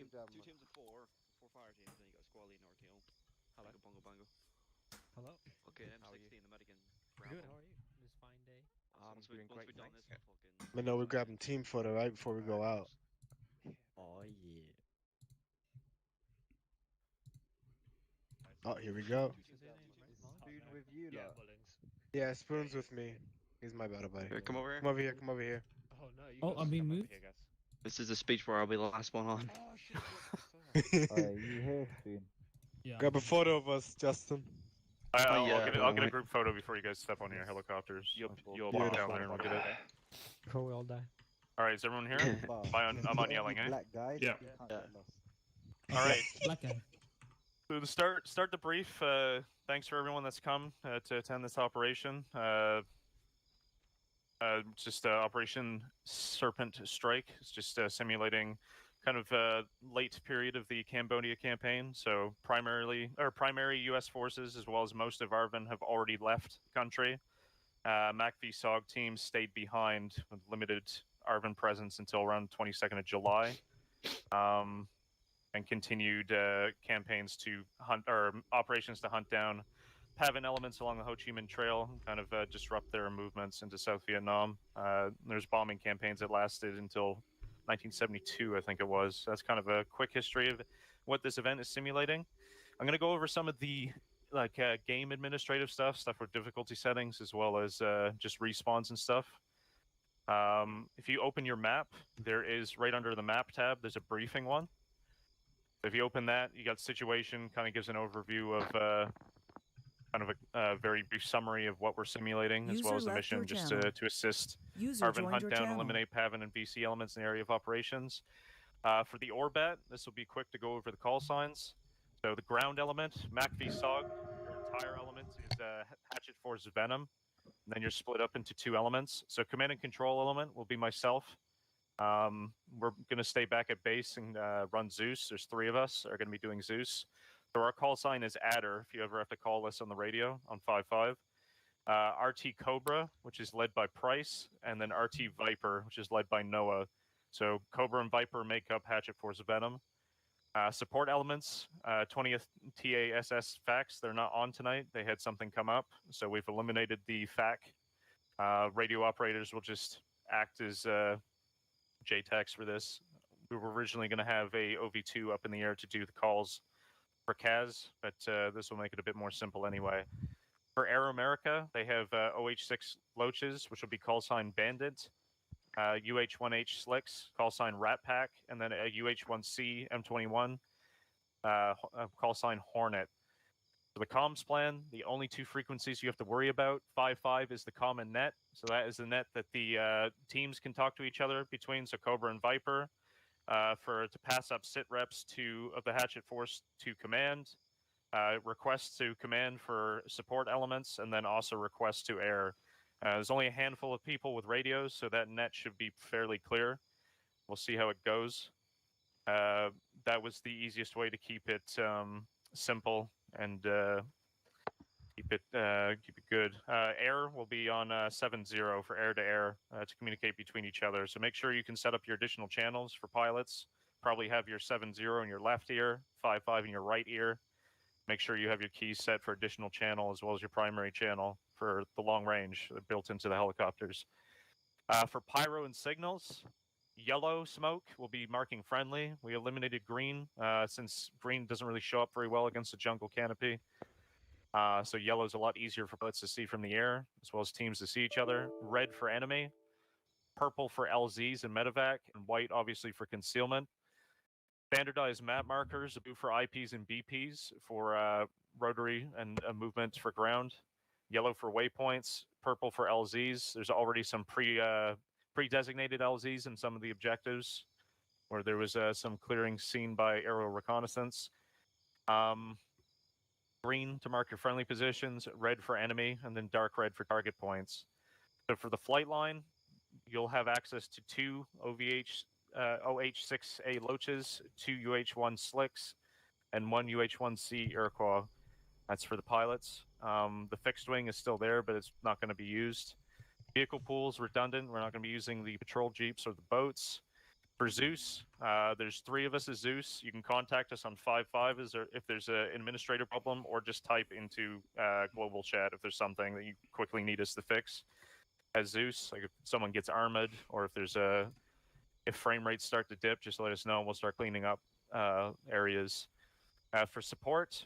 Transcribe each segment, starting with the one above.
two teams of four fire teams, and you got Squally, North Hill. Hello. Like a bongo bongo. Hello. Okay, How are you? M16, the Medican. Good. How are you? This fine day. Once Doing once great, we done thanks. this, we'll fucking. But no, we're grabbing team photo right before we go out. Oh yeah. Oh, here we go. Spoon with you, Yeah, lot. Mullings. Yeah, Spoon's with me. He's my battle buddy. Here, come over here. Come over here. Come over here. Oh no, you Oh, guys I'm being come over moved? here, guys. This is the speech where I'll be the last one on. Oh shit. Alright, you here, Spoon? Yeah. Grab a photo of us, Justin. I'll yeah, get a right. group photo before you guys step on your helicopters. You'll walk Beautiful. down there and we'll get it. Before we all die. All right, is everyone here? I'm on yelling, eh? Black guys, Yeah. you can't Yeah. get lost. All right. Black guy. So to start the brief. Thanks for everyone that's come to attend this operation. Just Operation Serpent Strike. It's just simulating kind of late period of the Cambodia campaign. So primary U.S. forces as well as most of ARVN have already left the country. Jsoc teams stayed behind with limited ARVN presence until around 22nd of July, and continued campaigns to hunt or operations to hunt down PAVN elements along the Ho Chi Minh Trail, and kind of disrupt their movements into South Vietnam. There's bombing campaigns that lasted until 1972, I think it was. That's kind of a quick history of what this event is simulating. I'm going to go over some of the game administrative stuff with difficulty settings, as well as just respawns and stuff. If you open your map, there is right under the map tab, there's a briefing one. If you open that, you got situation, kind of gives an overview of kind of a very brief summary of what we're simulating, as well as the mission, just to assist ARVN hunt down, eliminate PAVN and VC elements in the area of operations. For the Orbat, this will be quick to go over the call signs. So the ground element, Jsoc, your entire element is Hatchet Force Venom. And then you're split up into two elements. So command and control element will be myself. We're going to stay back at base and run Zeus. There's three of us are going to be doing Zeus. So our call sign is Adder, if you ever have to call us on the radio on 5.5. RT Cobra, which is led by Price, and then RT Viper, which is led by Noah. So Cobra and Viper make up Hatchet Force Venom. Support elements, 20th TASS FACs, they're not on tonight. They had something come up, so we've eliminated the FAC. Radio operators will just act as JTACs for this. We were originally going to have a OV2 up in the air to do the calls for Kaz, but this will make it a bit more simple anyway. For Air America, they have OH6 Loaches, which will be call sign Bandit, UH1H Slicks, call sign Rat Pack, and then a UH1C M21, call sign Hornet. For the comms plan, the only two frequencies you have to worry about, 5.5 is the common net, so that is the net that the teams can talk to each other between, so Cobra and Viper. To pass up sit reps of the Hatchet Force to command, requests to command for support elements, and then also requests to air. There's only a handful of people with radios, so that net should be fairly clear. We'll see how it goes. That was the easiest way to keep it simple and keep it good. Air will be on 7.0 for air-to-air to communicate between each other. So make sure you can set up your additional channels for pilots. Probably have your 7.0 in your left ear, 5.5 in your right ear. Make sure you have your keys set for additional channel as well as your primary channel for the long range built into the helicopters. For pyro and signals, yellow smoke will be marking friendly. We eliminated green since green doesn't really show up very well against the jungle canopy. So yellow is a lot easier for pilots to see from the air, as well as teams to see each other. Red for enemy, purple for LZs and medevac, and white obviously for concealment. Standardized map markers, blue for IPs and BPs for rotary and movement for ground. Yellow for waypoints, purple for LZs. There's already some pre-designated LZs in some of the objectives, where there was some clearing seen by aerial reconnaissance. Green to mark your friendly positions, red for enemy, and then dark red for target points. So for the flight line, you'll have access to two OH6A Loaches, two UH1 Slicks, and one UH1C Iroquois. That's for the pilots. The fixed wing is still there, but it's not going to be used. Vehicle pools redundant. We're not going to be using the patrol jeeps or the boats. For Zeus, there's 3 of us as Zeus. You can contact us on 55 if there's an administrative problem, or just type into global chat if there's something that you quickly need us to fix. As Zeus, like if someone gets armored, or if frame rates start to dip, just let us know and we'll start cleaning up areas. For support,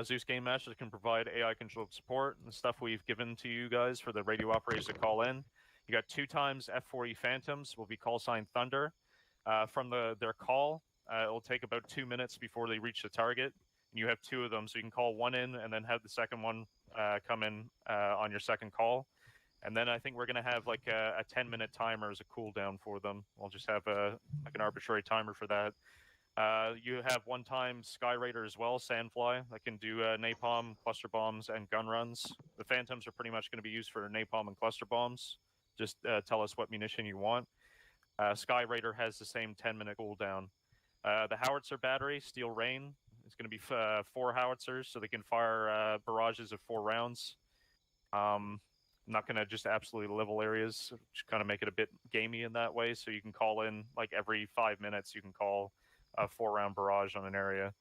Zeus Game Master can provide AI-controlled support and the stuff we've given to you guys for the radio operators to call in. You got 2 times F4E Phantoms, will be call sign Thunder. From their call, it will take about 2 minutes before they reach the target. And you have 2 of them, so you can call one in and then have the second one come in on your second call. And then I think we're going to have like a 10-minute timer as a cooldown for them. We'll just have an arbitrary timer for that. You have 1 time Sky Raider as well, Sandfly, that can do napalm, cluster bombs, and gun runs. The Phantoms are pretty much going to be used for napalm and cluster bombs. Just tell us what munition you want. Sky Raider has the same 10-minute cooldown. The Howitzer battery, Steel Rain, is going to be 4 howitzers, so they can fire barrages of 4 rounds. I'm not going to just absolutely level areas, just kind of make it a bit gamey in that way, so you can call in, like every 5 minutes, you can call a 4-round barrage on an area.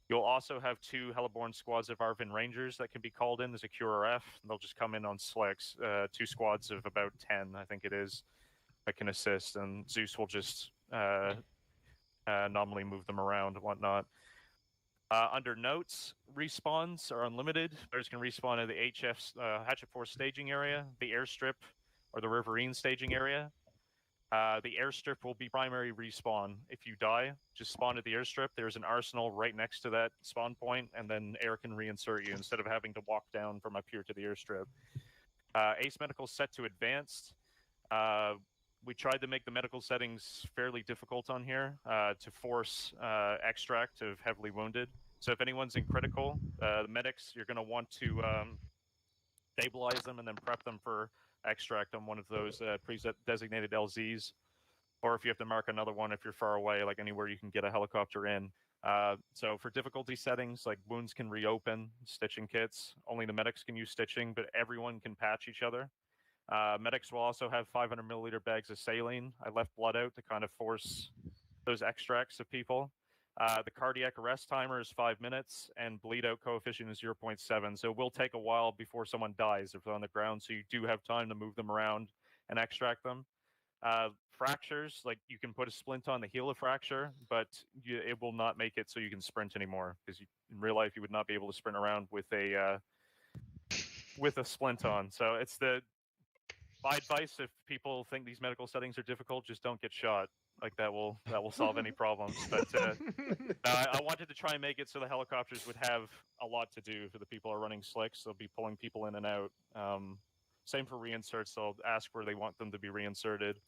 You'll also have 2 Hellborn squads of Arvin Rangers that can be called in as a QRF. They'll just come in on slicks. 2 squads of about 10, I think it is, that can assist, and Zeus will just nominally move them around and whatnot. Under notes, respawns are unlimited. Players can respawn in the HF's Hatchet Force staging area, the airstrip, or the Riverine staging area. The airstrip will be primary respawn. If you die, just spawn at the airstrip. There's an arsenal right next to that spawn point, and then air can reinsert you instead of having to walk down from up here to the airstrip. Ace Medical set to advanced. We tried to make the medical settings fairly difficult on here to force extract of heavily wounded. So if anyone's in critical, the medics, you're going to want to stabilize them and then prep them for extract on one of those pre-designated LZs, or if you have to mark another one if you're far away, like anywhere you can get a helicopter in. So for difficulty settings, like wounds can reopen, stitching kits, only the medics can use stitching, but everyone can patch each other. Medics will also have 500 milliliter bags of saline. I left blood out to kind of force those extracts of people. The cardiac arrest timer is 5 minutes, and bleed out coefficient is 0.7. So it will take a while before someone dies if they're on the ground. So you do have time to move them around and extract them. Fractures, like you can put a splint on the heel of fracture, but it will not make it so you can sprint anymore, because in real life you would not be able to sprint around with a splint on. So it's my advice, if people think these medical settings are difficult, just don't get shot. Like that will solve any problems. But I wanted to try and make it so the helicopters would have a lot to do for the people who are running slicks. They'll be pulling people in and out. Same for reinserts. They'll ask where they want them to be reinserted,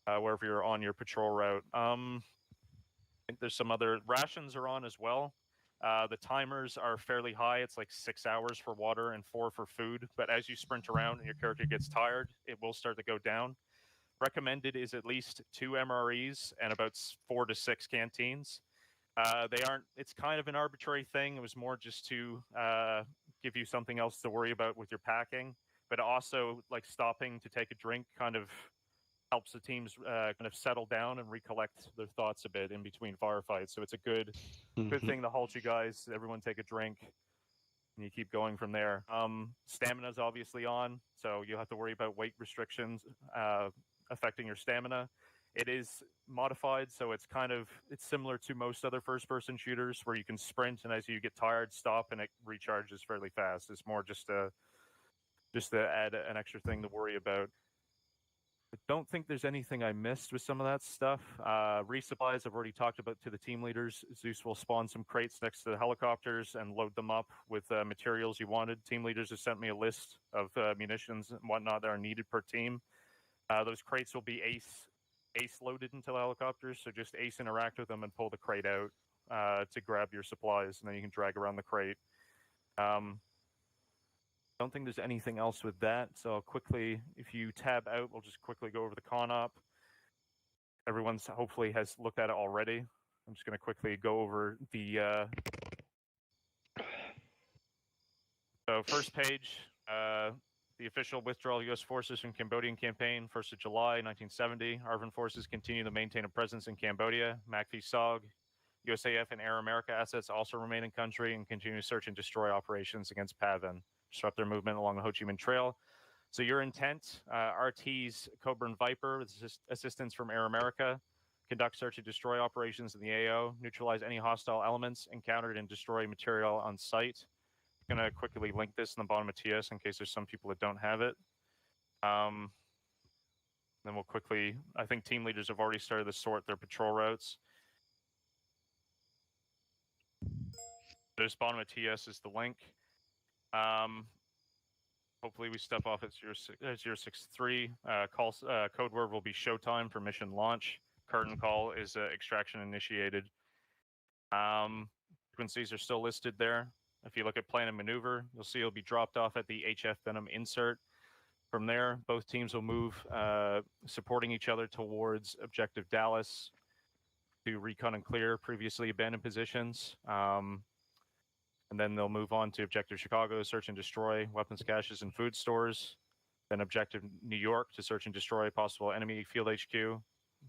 wherever you're on your patrol route. I think there's some other rations are on as well. The timers are fairly high. It's like 6 hours for water and 4 for food. But as you sprint around and your character gets tired, it will start to go down. Recommended is at least 2 MREs and about 4 to 6 canteens. It's kind of an arbitrary thing. It was more just to give you something else to worry about with your packing. But also, like, stopping to take a drink kind of helps the teams kind of settle down and recollect their thoughts a bit in between firefights. So it's a good thing to halt you guys. Everyone take a drink, and you keep going from there. Stamina's obviously on, so you'll have to worry about weight restrictions affecting your stamina. It is modified, so it's similar to most other first-person shooters, where you can sprint, and as you get tired, stop, and it recharges fairly fast. It's more just to add an extra thing to worry about. I don't think there's anything I missed with some of that stuff. Resupplies, I've already talked about to the team leaders. Zeus will spawn some crates next to the helicopters and load them up with materials you wanted. Team leaders have sent me a list of munitions and whatnot that are needed per team. Those crates will be ace loaded into the helicopters, so just ace interact with them and pull the crate out to grab your supplies, and then you can drag around the crate. Don't think there's anything else with that, so I'll quickly, if you tab out, we'll just quickly go over the con op. Everyone's hopefully has looked at it already. I'm just going to quickly go over the so first page, The official withdrawal of U.S. forces from Cambodian campaign, 1st of July, 1970. ARVN forces continue to maintain a presence in Cambodia. MACV SOG, USAF and Air America assets also remain in country and continue search and destroy operations against PAVN, disrupt their movement along the Ho Chi Minh Trail. So your intent, RT's Cobra and Viper, with assistance from Air America, conduct search and destroy operations in the AO, neutralize any hostile elements encountered and destroy material on site. I'm going to quickly link this in the bottom of TS in case there's some people that don't have it. Then we'll quickly, I think team leaders have already started to sort their patrol routes. There's bottom of TS is the link. Hopefully we step off at 063. Code word will be showtime for mission launch. Curtain call is extraction initiated. Frequencies are still listed there. If you look at plan and maneuver, you'll see it'll be dropped off at the HF Venom insert. From there, both teams will move supporting each other towards Objective Dallas to recon and clear previously abandoned positions. And then they'll move on to Objective Chicago, search and destroy weapons caches and food stores. Then Objective New York to search and destroy possible enemy field HQ.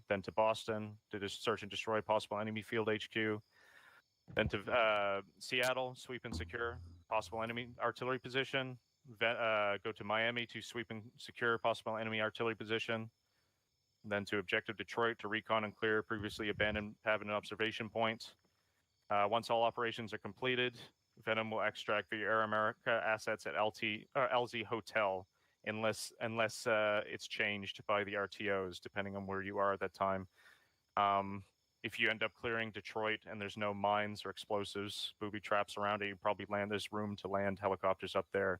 Then to Boston to just search and destroy possible enemy field HQ. Then to Seattle, sweep and secure possible enemy artillery position. Go to Miami to sweep and secure possible enemy artillery position. Then to Objective Detroit to recon and clear previously abandoned PAVN observation point. Once all operations are completed, Venom will extract the Air America assets at LZ Hotel unless it's changed by the RTOs, depending on where you are at that time. If you end up clearing Detroit and there's no mines or explosives, booby traps around it, you probably there's room to land helicopters up there.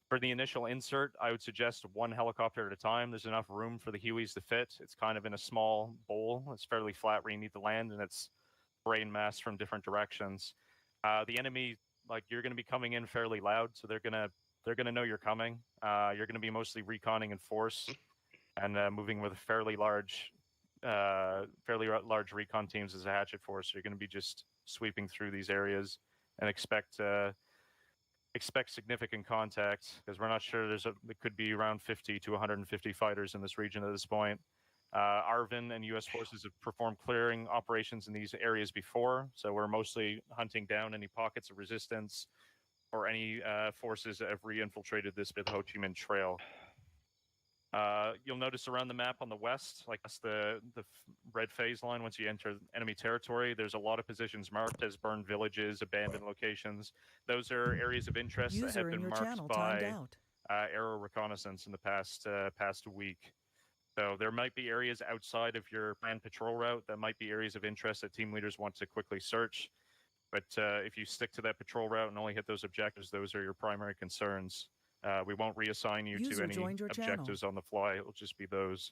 For the initial insert, I would suggest one helicopter at a time. There's enough room for the Hueys to fit. It's kind of in a small bowl. It's fairly flat where you need to land, and it's brain mass from different directions. The enemy, like, you're going to be coming in fairly loud, so they're gonna know you're coming. You're going to be mostly reconning in force and moving with fairly large recon teams as a hatchet force. So you're going to be just sweeping through these areas and expect significant contact, because we're not sure there could be around 50 to 150 fighters in this region at this point. ARVN and U.S. forces have performed clearing operations in these areas before, so we're mostly hunting down any pockets of resistance or any forces that have re-infiltrated this bit of Ho Chi Minh Trail. You'll notice around the map on the west, like that's the red phase line, once you enter enemy territory, there's a lot of positions marked as burned villages, abandoned locations. Those are areas of interest that have been marked by aero reconnaissance in the past week. So there might be areas outside of your planned patrol route that might be areas of interest that team leaders want to quickly search. But if you stick to that patrol route and only hit those objectives, those are your primary concerns. We won't reassign you to any objectives on the fly. It'll just be those.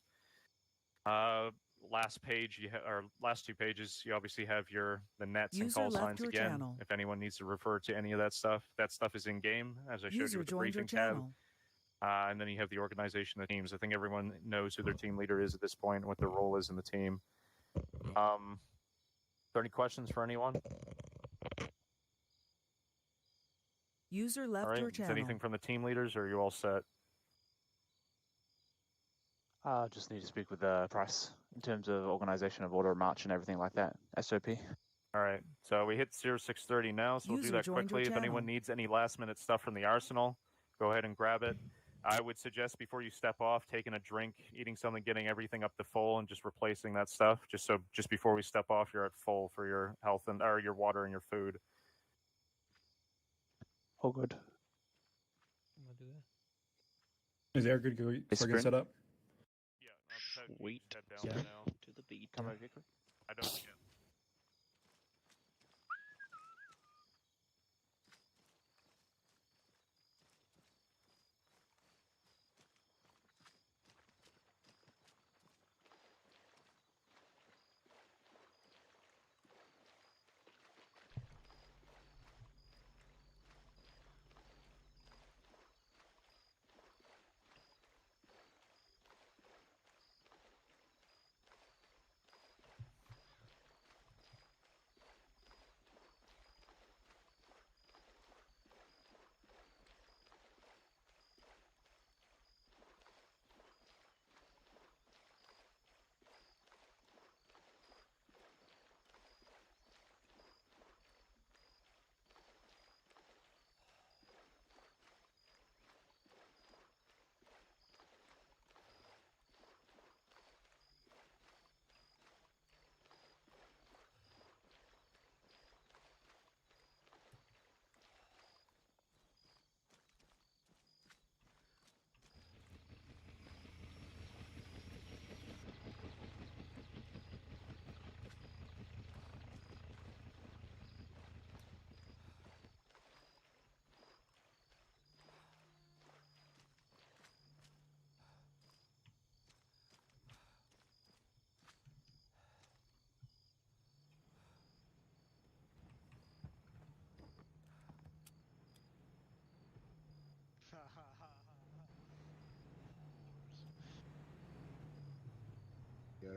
Last page, or last two pages, you obviously have the nets and call signs again. If anyone needs to refer to any of that stuff is in game, as I showed you with the briefing tab. And then you have the organization of the teams. I think everyone knows who their team leader is at this point and what their role is in the team. Are there any questions for anyone? User left all right. your Is channel. anything from the team leaders, or are you all set? Just need to speak with Price in terms of organization of order of march and everything like that. SOP. All right. So we hit 0630 now, so we'll do that quickly. If anyone needs any last-minute stuff from the arsenal, go ahead and grab it. I would suggest before you step off, taking a drink, eating something, getting everything up to full, and just replacing that stuff. Just before we step off, you're at full for your health or your water and your food. All good. I'm gonna do that. Is Eric good to get set up? Yeah, I'll just Sweet. head down Yeah. there now. To the beat. Come over here. I don't. Yeah.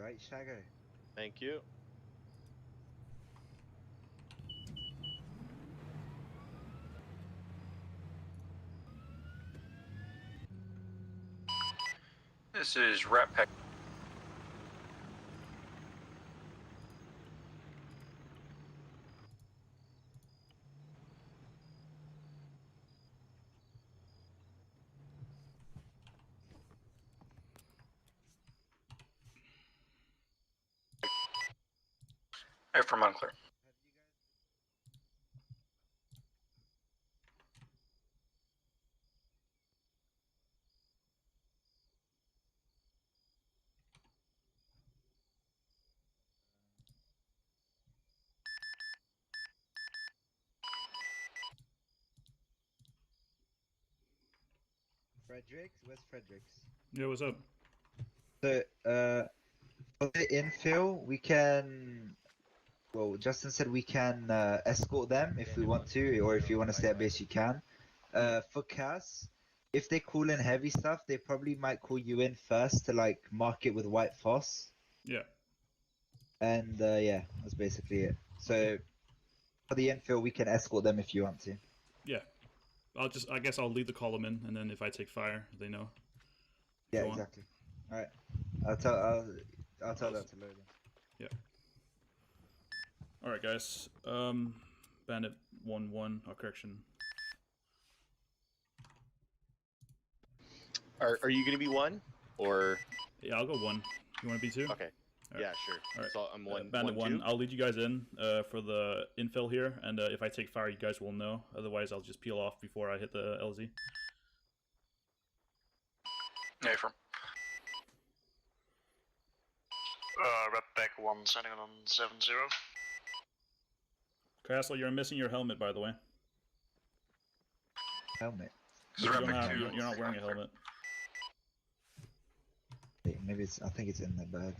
right, Shago? Thank you. This is Rat Pack. From unclear. Fredericks? Where's Fredericks? Yeah, what's up? So, for the infill, we can. Well, Justin said we can escort them if we want to, or if you want to stay at base, you can. For Cass, if they call in heavy stuff, they probably might call you in first to like mark it with white foss. Yeah. And yeah, that's basically it. So for the infill, we can escort them if you want to. Yeah. I guess I'll lead the column in, and then if I take fire, they know. Yeah, exactly. All right. I'll tell that to load. Yeah. All right, guys. Bandit 1-1. Oh, correction. Are you gonna be 1 or? Yeah, I'll go 1. You want to be 2? Okay. Right. Yeah, sure. All right. So I'm 1. Bandit 1. 2. I'll lead you guys in for the infill here, and if I take fire, you guys will know. Otherwise, I'll just peel off before I hit the LZ. Yeah, from. Red back 1, sending on 7-0. Castle, you're missing your helmet, by the way. Helmet. You're not wearing a helmet. Wait, maybe it's. I think it's in the bag.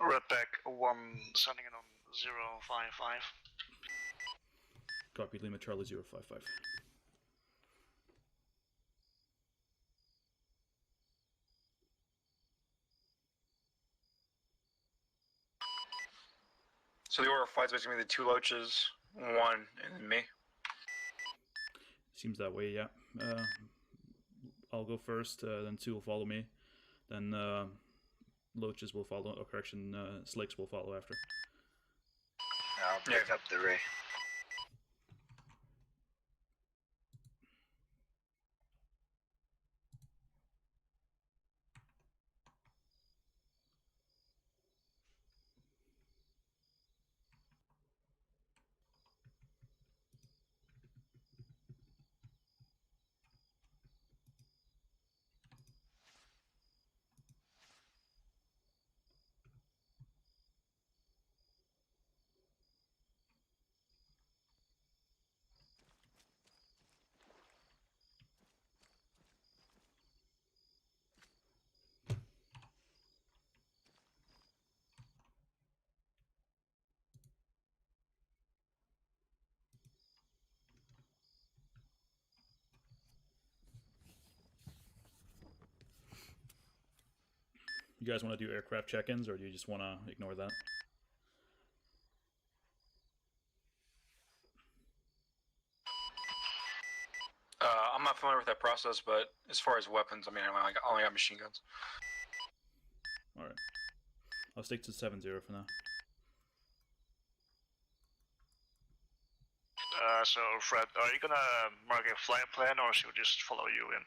Red back 1, sending it on 055. Copy, Lima Charlie 055. So the order of flight's basically the 2 loaches, 1, and then me. Seems that way, yeah. I'll go first, then 2 will follow me. Then Loaches will follow, or correction, Slicks will follow after. I'll pick up the ray. You guys want to do aircraft check-ins, or do you just want to ignore that? I'm not familiar with that process, but as far as weapons, I mean, I only got machine guns. Alright. I'll stick to 7-0 for now. So, Fred, are you gonna mark a flight plan, or should we just follow you in?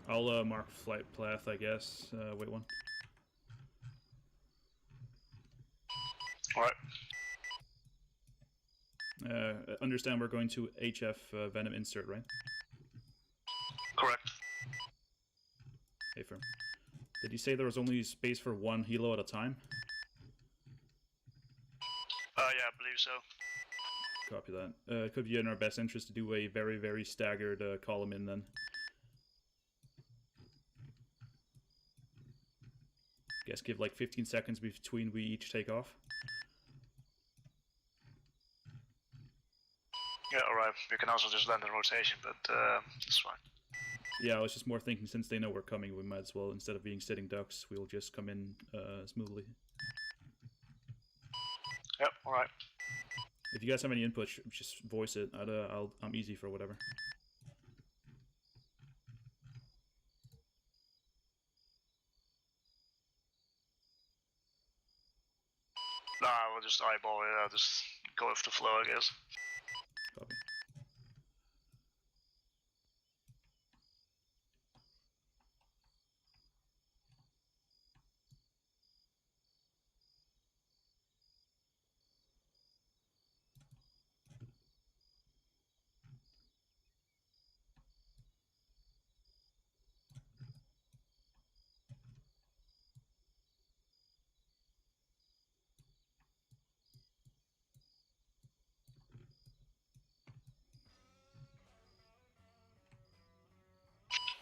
I'll mark flight path, I guess. Wait one. Alright. Understand we're going to HF Venom insert, right? Correct. Affirm. confirm. Did you say there was only space for one helo at a time? Yeah, I believe so. Copy that. It could be in our best interest to do a very, very staggered column in then. Guess give like 15 seconds between we each take off. Yeah, alright. We can also just land in rotation, but it's fine. Yeah, I was just more thinking since they know we're coming, we might as well, instead of being sitting ducks, we'll just come in smoothly. Yep, alright. If you guys have any input, just voice it. I'm easy for whatever. Nah, we'll just eyeball it. I'll just go with the flow, I guess. Copy.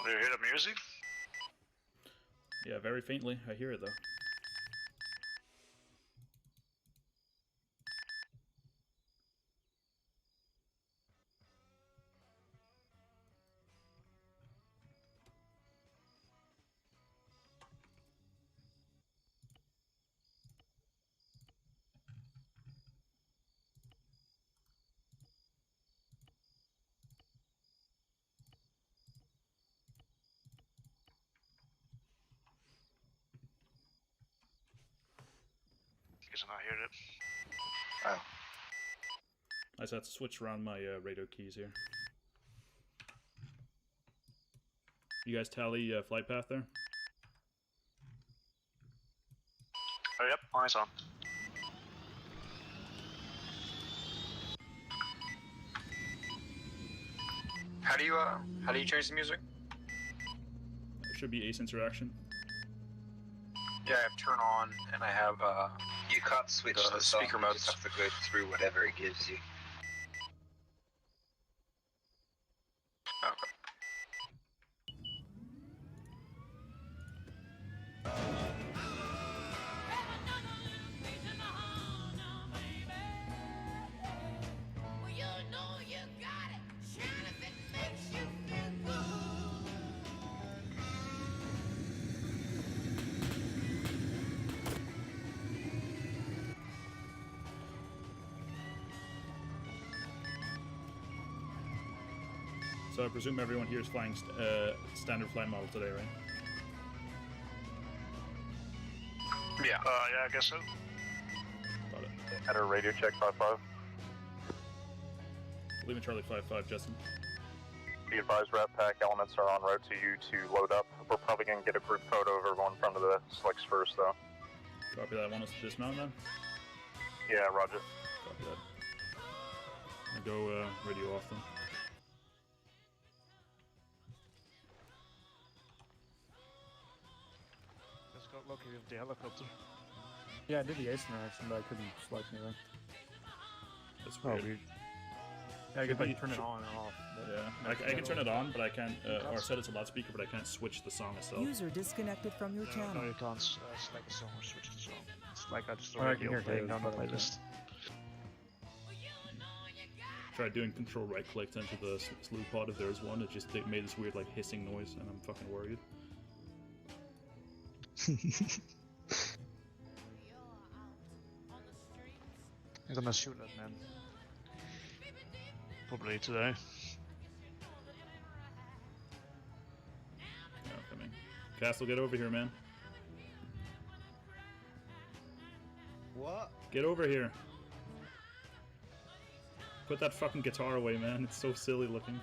Do you hear the music? Yeah, very faintly. I hear it though. Guess I hear it. Oh. I just had to switch around my radio keys here. You guys tally flight path there? Oh, yep, eyes on. How do you change the music? There should be ace interaction. Yeah, I have turn on, and I have You can't switch the the song, speaker you modes. just have to go through whatever it gives you. Okay. So I presume everyone here is flying standard flight model today, right? Yeah. Yeah, I guess so. Got it. At a radio check 5-5. Leaving Charlie 5-5, Justin. Be advised, Rat Pack elements are en route to you to load up. We're probably going to get a group photo of everyone in front of the slicks first, though. Copy that. Want us to dismount then? Yeah, roger. Copy that. I'll go radio off then. Just got lucky with the helicopter. Yeah, I did the ace interaction, but I couldn't select anything. That's Oh, weird. weird. Yeah, I could like turn it on and off. Yeah, I can turn it on, but I can't, or set it to loudspeaker, but I can't switch the song itself. User disconnected from your channel. No, you can't select a song or switch the song. It's like I just Oh, I can hear playing Dave's down the photo, yeah. playlist. Tried doing control right click to enter the slew pod if there's one, it made this weird like hissing noise, and I'm fucking worried. I'm gonna shoot that man. Probably today. Yeah, coming. Castle, get over here, man. What? Get over here. Put that fucking guitar away, man. It's so silly looking.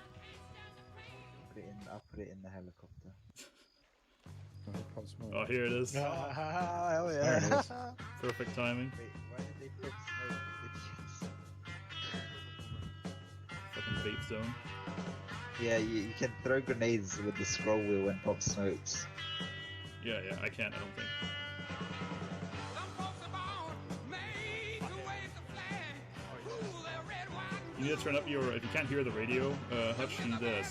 I'll put it in the helicopter. Oh, here it is. Hell There it yeah. is. Perfect timing. Wait, why did they put smoke? Fucking vape zone. Yeah, you can throw grenades with the scroll wheel and pop smokes. Yeah, I can't, I don't think. You need to turn up your, if you can't hear the radio, Hutch, you need to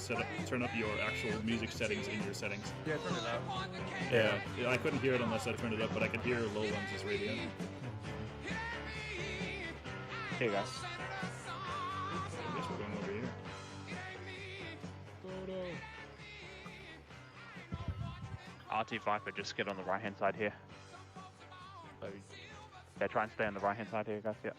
turn up your actual music settings in your settings. Yeah, turn it up. Yeah, I couldn't hear it unless I turned it up, but I could hear Lowlands' radio. Hey guys. I guess we're going over here. RT Viper, just get on the right hand side here. Yeah, try and stay on the right hand side here, guys. Yeah.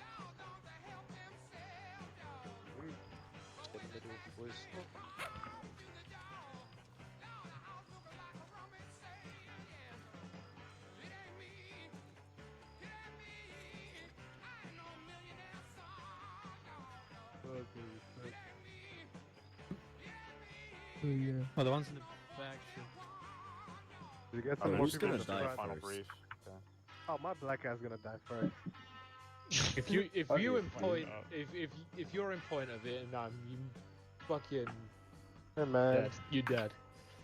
Oh, the ones in the back should. Did you get Oh, some more who's people gonna to die survive? Final first? brief. Oh, my black guy's gonna die first. If you're in point, out. if you're in point of Vietnam, you fucking Hey man, dead. You dead.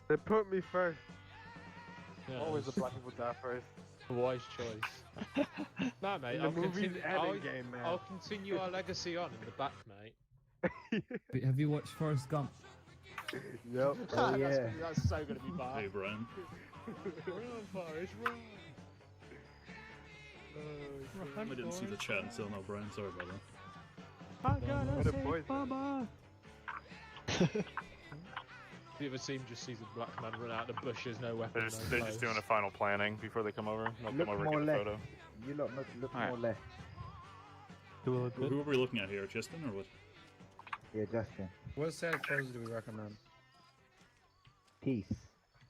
they put me first. Yeah, Always the it's black people die first. a wise choice. Nah, mate. In the movies and in game, man. I'll continue our legacy on in the back, mate. Have you watched Forrest Gump? Yep. Oh, yeah. That's so gonna be bad. Hey, Brian. Run, Forrest, run. I didn't see the chat until now, Brian. Sorry about that. What a boy. Baba. Have you ever seen just sees a black man run out of the bushes, no weapon, They're no just clothes? doing a final planning before they come over. They'll Look come over more and get a left. photo. You lot look Alright. more left. Who are we looking at here? Justin or what? Yeah, Justin. What set of clothes do we recommend? Peace.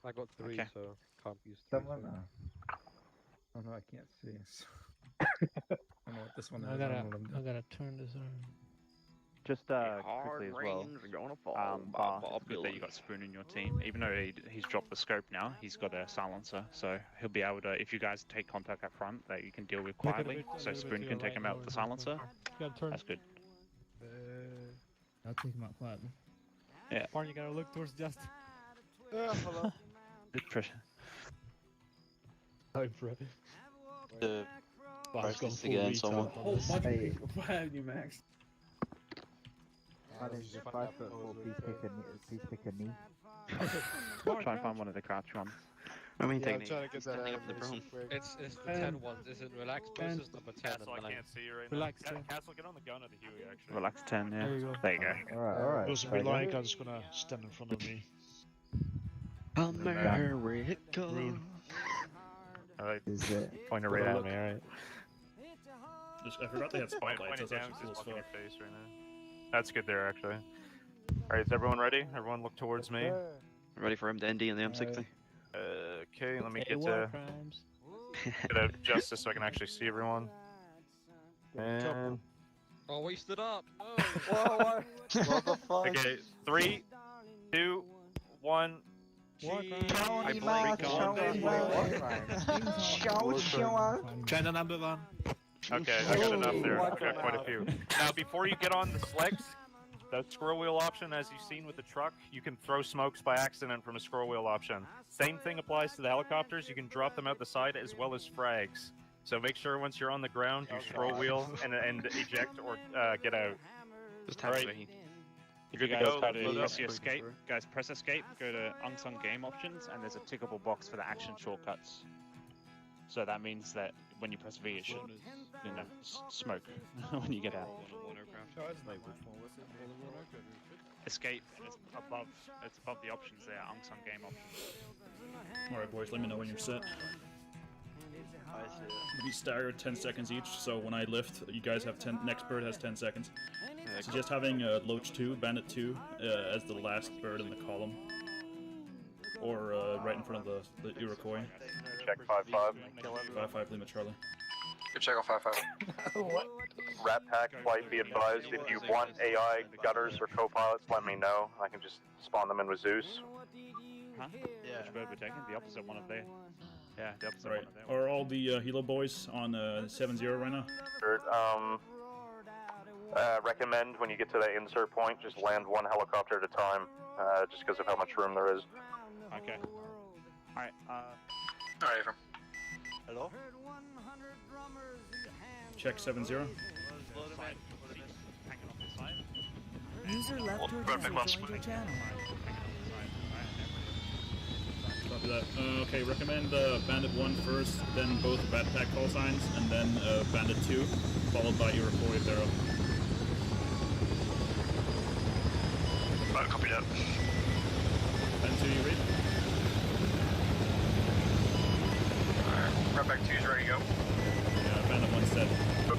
I got 3, Okay. so can't use 3. Someone. Oh no, I can't see. I know what this one is. I gotta turn this on. Just quickly as well. It's good that you got Spoon in your team. Even though he's dropped the scope now, he's got a silencer, so he'll be able to. If you guys take contact up front, that you can deal with quietly, so Spoon can take him out with the silencer. That's good. I'll take him out quietly. Yeah. Barn, you gotta look towards Justin. Good pressure. Oh, bro. The Barn's gone Practice full again, retard someone. on this. Hey, Why have you maxed? I think 5'4", please pick a knee. Try and find one of the crouch ones. I mean, Yeah, I'm technically, trying to get that standing out up the of broom. It's the 10 ones. Is it relaxed versus number 10? Castle, I can't see you right Relax, now. Tim. Castle, get on the gun of the Huey, actually. Relax 10, yeah. There you go. There you go. Alright. Doesn't be like I'm just gonna stand in front of me. America. Alright, Is it? point it right at me, alright. I forgot they had Point spotlights. it That's down, actually cool just as look in fuck. your face right now. That's good there, actually. Alright, is everyone ready? Everyone look towards me. Ready for him to ND in the M60? Okay, let me get out Justice so I can actually see everyone. And... Oh, we stood up. Oh. What the fuck? Okay, 3, 2, 1. Tony Mark, China number 1. Okay, I got enough there. I've got quite a few. Now, before you get on the slicks, the scroll wheel option, as you've seen with the truck, you can throw smokes by accident from a scroll wheel option. Same thing applies to the helicopters. You can drop them out the side as well as frags. So make sure once you're on the ground, you scroll wheel and eject or get out. Just tap Alright. right. You're good to Guys, go. try to Load up. press your escape. Guys, press escape, go to unsung game options, and there's a tickable box for the action shortcuts. So that means that when you press V, it should, smoke when you get out. Escape, and it's above the options there, unsung game options. Alright, boys, let me know when you're set. We staggered 10 seconds each, so when I lift, you guys have 10. Next bird has 10 seconds. Suggest having Loach 2, Bandit 2, as the last bird in the column, or right in front of the Iroquois. Check 5-5. 5-5 Lima Charlie. Good check on 5-5. Rat Pack flight, be advised, if you want AI gutters or co-pilots, let me know. I can just spawn them in with Zeus. Huh? Yeah. Which bird we're taking? The opposite one of there. Yeah, the opposite Right. one of there. Are all the Hilo boys on 7-0 right now? Recommend when you get to that insert point, just land one helicopter at a time, just because of how much room there is. Okay. Alright, Alright, Affirm. Hello? Check 7-0. User left your Perfect, channel. one Joined your channel. Copy that. Okay, recommend Bandit 1 first, then both backpack call signs, and then Bandit 2, followed by Iroquois if they're up. Right, copy that. Bandit 2, you read? Alright, right back 2's ready to go. Yeah, Bandit 1 set.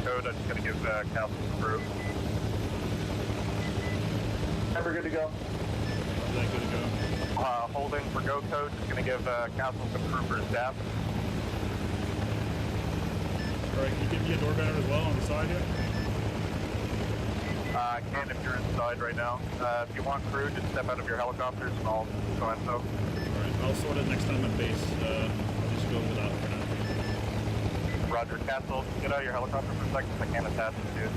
Code, I'm just gonna give Castle through. Never good to go. Is that good to go? Holding for go code, just gonna give Castle some crew for staff. Alright, can you give me a door gunner as well on the side here? I can if you're inside right now. If you want crew, just step out of your helicopters and I'll go in so. Alright, I'll sort it next time on base. I'll just go without for now. Roger, Castle, get out of your helicopter for a second, I can't attach it to you.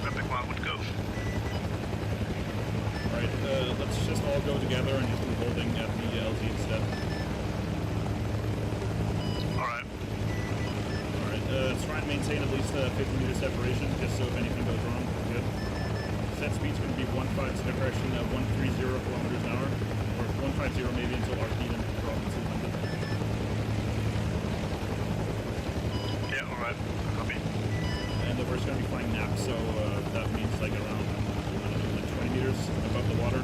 Perfect, one would go. Alright, let's just all go together and just do holding at the LZ instead. Alright. Alright, try and maintain at least a 50-meter separation, just so if anything goes wrong, we're good. Set speed's going to be 130 kilometers an hour, or 150 maybe until RP then drop to 200. Yeah, alright. Copy. And we're just going to be flying nap, so that means like around, I don't know, like 20 meters above the water.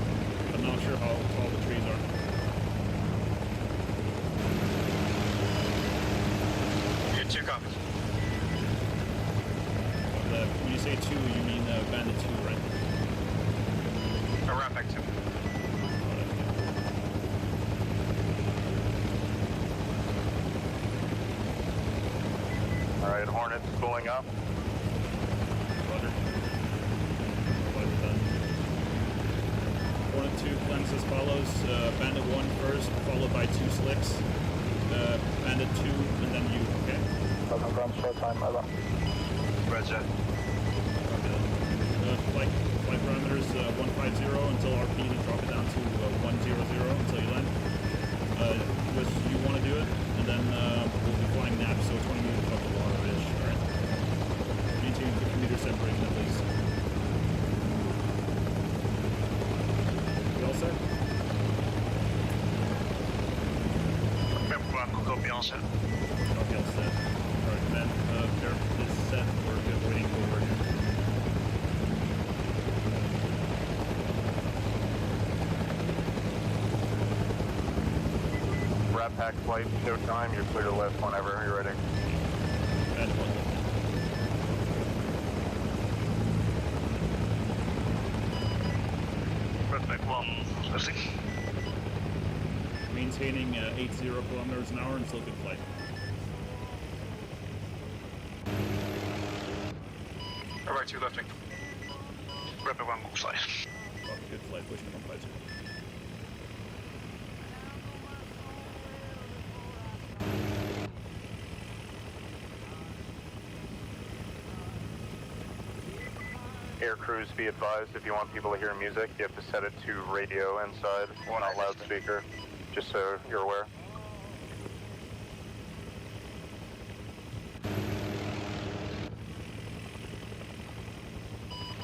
I'm not sure how tall the trees are. You get 2 copies. When you say 2, you mean Bandit 2, right? Right back 2. Alright, Hornets pulling up. Roger. Hornet 2 plans as follows. Bandit 1 first, followed by 2 slicks. Bandit 2, and then you, okay? Roger. Flight parameters 150 until RP, then drop it down to 100 until you land. Which you want to do it, and then we'll be flying nap, so 20 meters above the water-ish, alright? Maintain 50-meter separation at least. You all set? Everyone, copy all set. Copy all set. Alright, then, Serpent is set, we're good, waiting over here. Rat pack flight, no time, you're clear to lift whenever you're ready. And one. Perfect, one lifting. Maintaining 80 kilometers an hour until good flight. Right 2 lifting. Perfect, one more flight. Oh, good flight, pushing 150. Air crews, be advised, if you want people to hear music, you have to set it to radio inside, not loudspeaker, just so you're aware.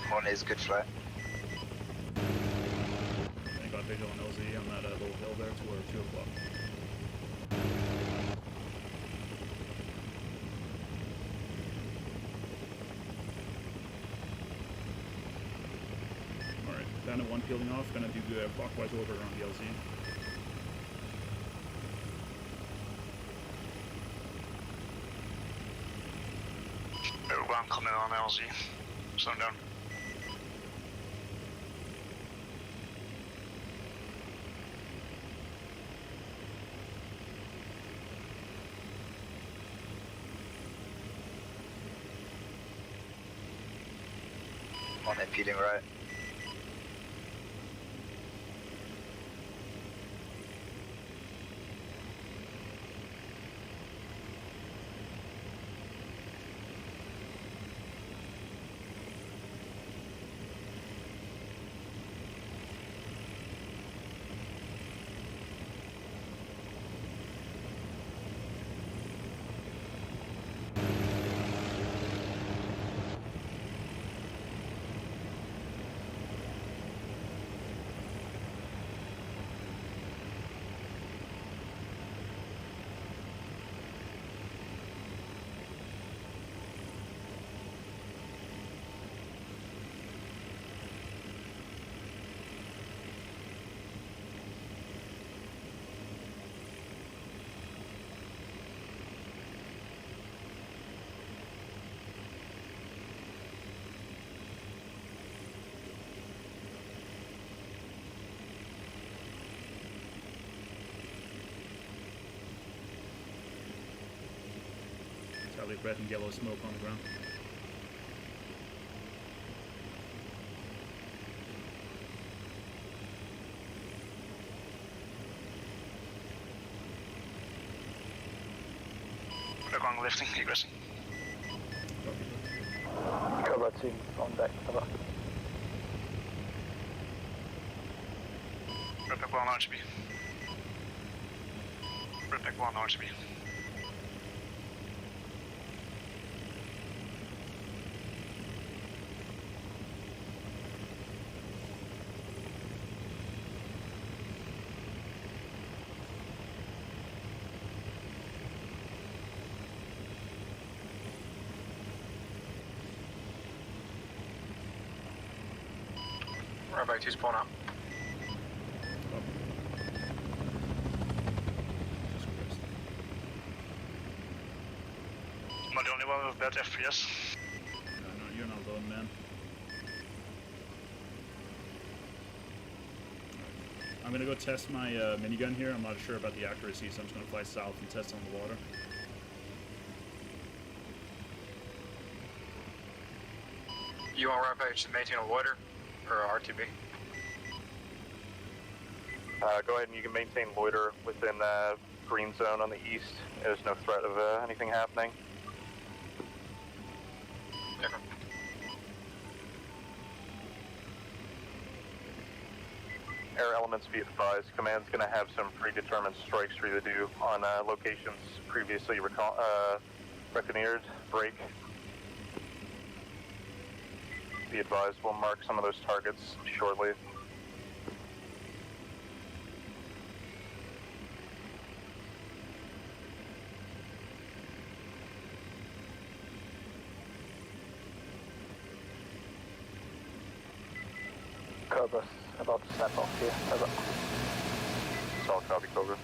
Hornet is good flight. I got visual on LZ on that little hill there toward 2 o'clock. Alright, Bandit 1 peeling off, gonna do clockwise orbit around the LZ. Everyone coming on LZ. Slow down. Hornet peeling right. Probably red and yellow smoke on the ground. We're going lifting, egressing. Cover team on deck, cover. Redback 1 RGB. Redback 1 RGB. Redback 2 spawn out. Am I the only one with bad FPS? No, you're not alone, man. I'm gonna go test my minigun here. I'm not sure about the accuracy, so I'm just gonna fly south and test on the water. You want Rampage to maintain a loiter or RTB? Go ahead and you can maintain loiter within green zone on the east. There's no threat of anything happening. Different. Air elements be advised. Command's going to have some predetermined strikes for you to do on locations previously reckoneered. Break. Be advised, we'll mark some of those targets shortly. Cobra's about to snap off here, cover. Solid copy, Cobra.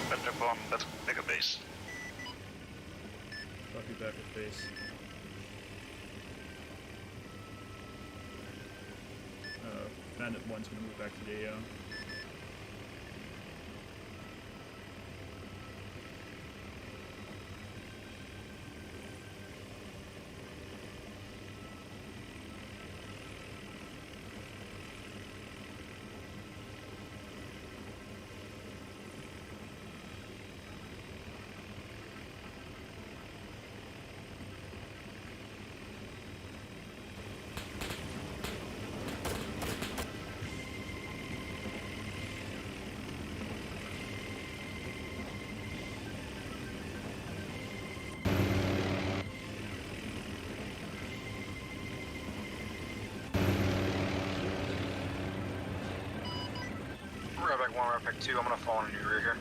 Redback 1, let's make a base. Copy back at base. Bandit 1's gonna move back to the AO. Redback 1, Redback 2, I'm gonna fall into your rear here.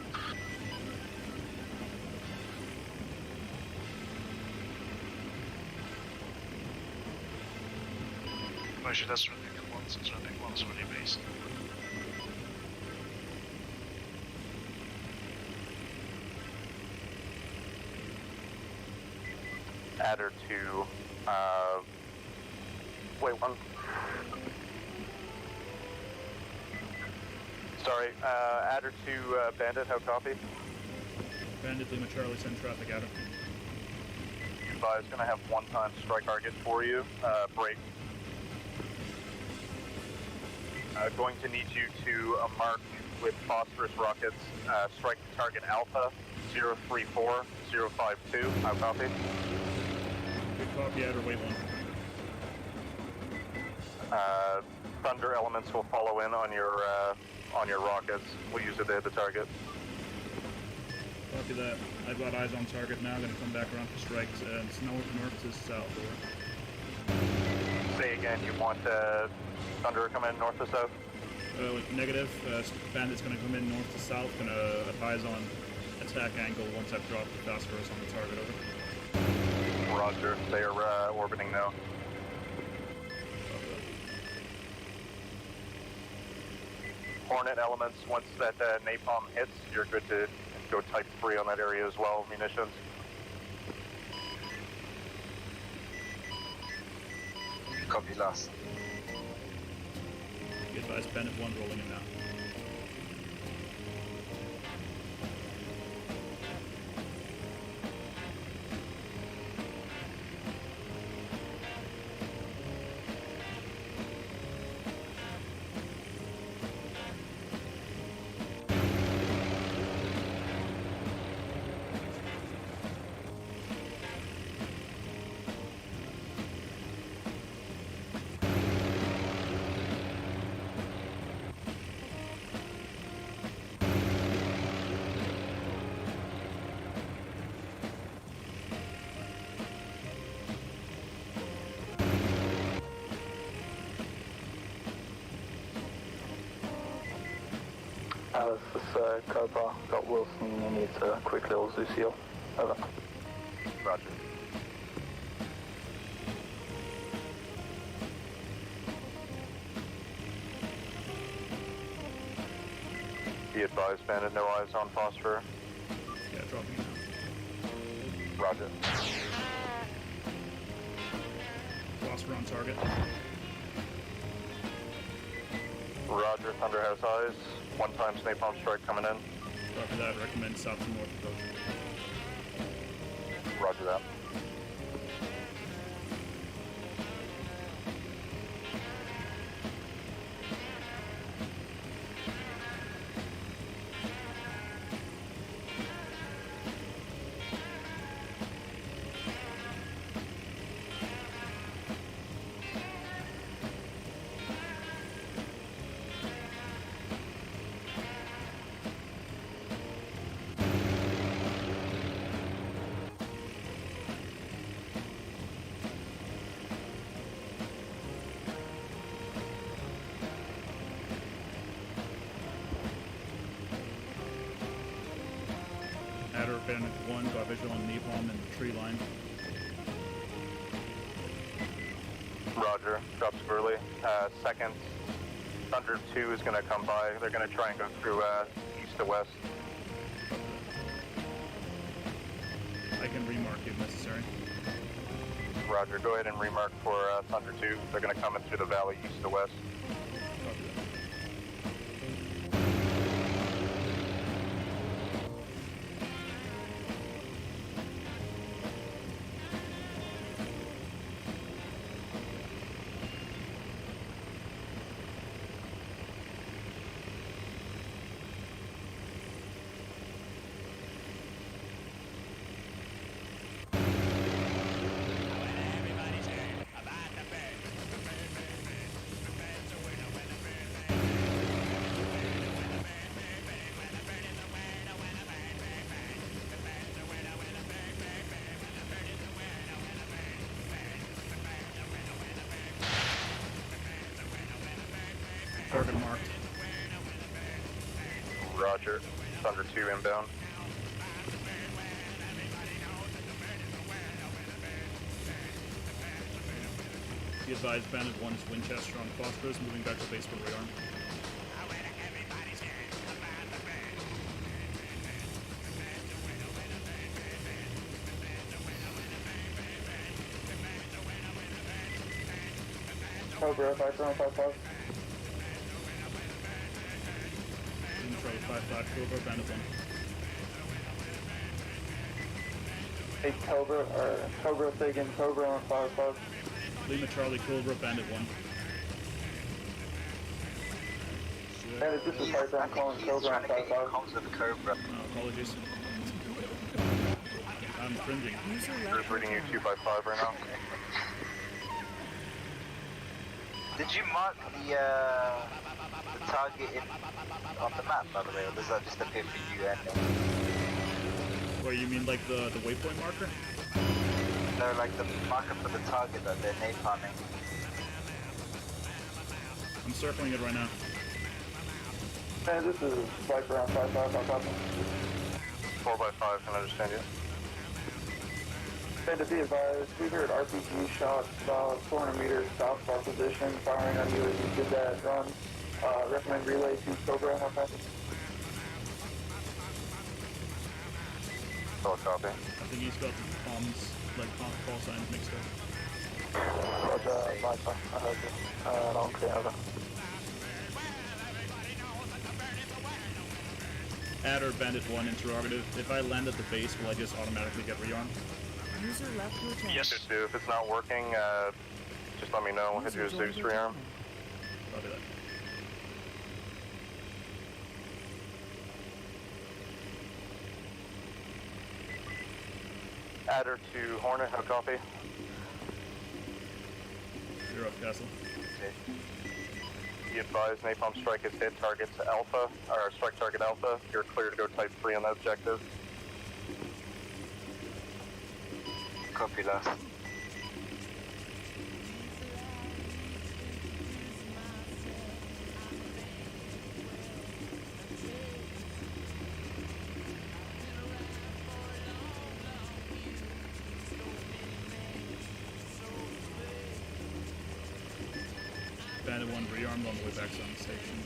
Why should that's Redback 1 since Redback 1's already based? Adder to, wait, one. Sorry, Adder to Bandit, how copy? Bandit Lima Charlie, send traffic at him. Advise, gonna have one-time strike target for you, break. Going to need you to mark with phosphorus rockets, strike target Alpha 034052, how copy? Good copy, Adder, wait one. Thunder elements will follow in on your rockets. We'll use it to hit the target. Copy that. I've got eyes on target now. Gonna come back around for strikes and north to south. Say again, you want Thunder to come in north to south? Negative. Bandit's gonna come in north to south. Gonna advise on attack angle once I've dropped the phosphorus on the target. Over. Roger. They are orbiting now. Hornet elements, once that napalm hits, you're good to go type 3 on that area as well, munitions. Copy last. Be advised, Bennett 1 rolling in now. Alice, this Cobra got Wilson, you need to quickly all Zuciel. Over. Roger. Be advised, Bandit, no eyes on Phosphor. Yeah, dropping it now. Roger. Phosphor on target. Roger, Thunder has eyes. One-time napalm strike coming in. After that, recommend south to north approach. Roger that. Adder Bandit 1 got visual on napalm in the tree line. Roger, drops early. Second, Thunder 2 is going to come by. They're going to try and go through east to west. I can remark if necessary. Roger, go ahead and remark for Thunder 2. They're going to come in through the valley east to west. Target marked. Roger, Thunder 2 inbound. Be advised, Bandit 1's Winchester on Phosphorus, moving back to base for radar. Cobra, 5-5. Charlie 5-5, Cobra, Bandit 1. Hey, Cobra, say again, Cobra on 5-5. Lima Charlie, Cobra, Bandit 1. Bandit, this is Piper, I'm calling Cobra on 5-5. Apologies. I'm cringing. Just reading you 255 right now. Did you mark the target on the map, by the way, or does that just appear for you and me? What, you mean like the waypoint marker? No, like the marker for the target that they're napalming. I'm circling it right now. Man, this is Viper on 5-5, I'll copy. 4x5, can I understand you? And to be advised, we heard RPG shots about 400 meters south of our position, firing on you as you did that run. Recommend relay to Cobra, how copy? Solid copy. I think he's got bombs, like call signs mixed up. Roger, Viper, I heard you. Long clear, over. Adder Bandit 1 interrogative. If I land at the base, will I just automatically get rearmed? User left your channel. Yes, do. If it's not working, just let me know. Hit your Zeus rearm. Copy that. Adder to Hornet, have a copy. You're up, Castle. Be advised, napalm strike has hit targets Alpha, or strike target Alpha. You're clear to go type 3 on that objective. Copy that. Bandit 1 rearmed on the way back to the station.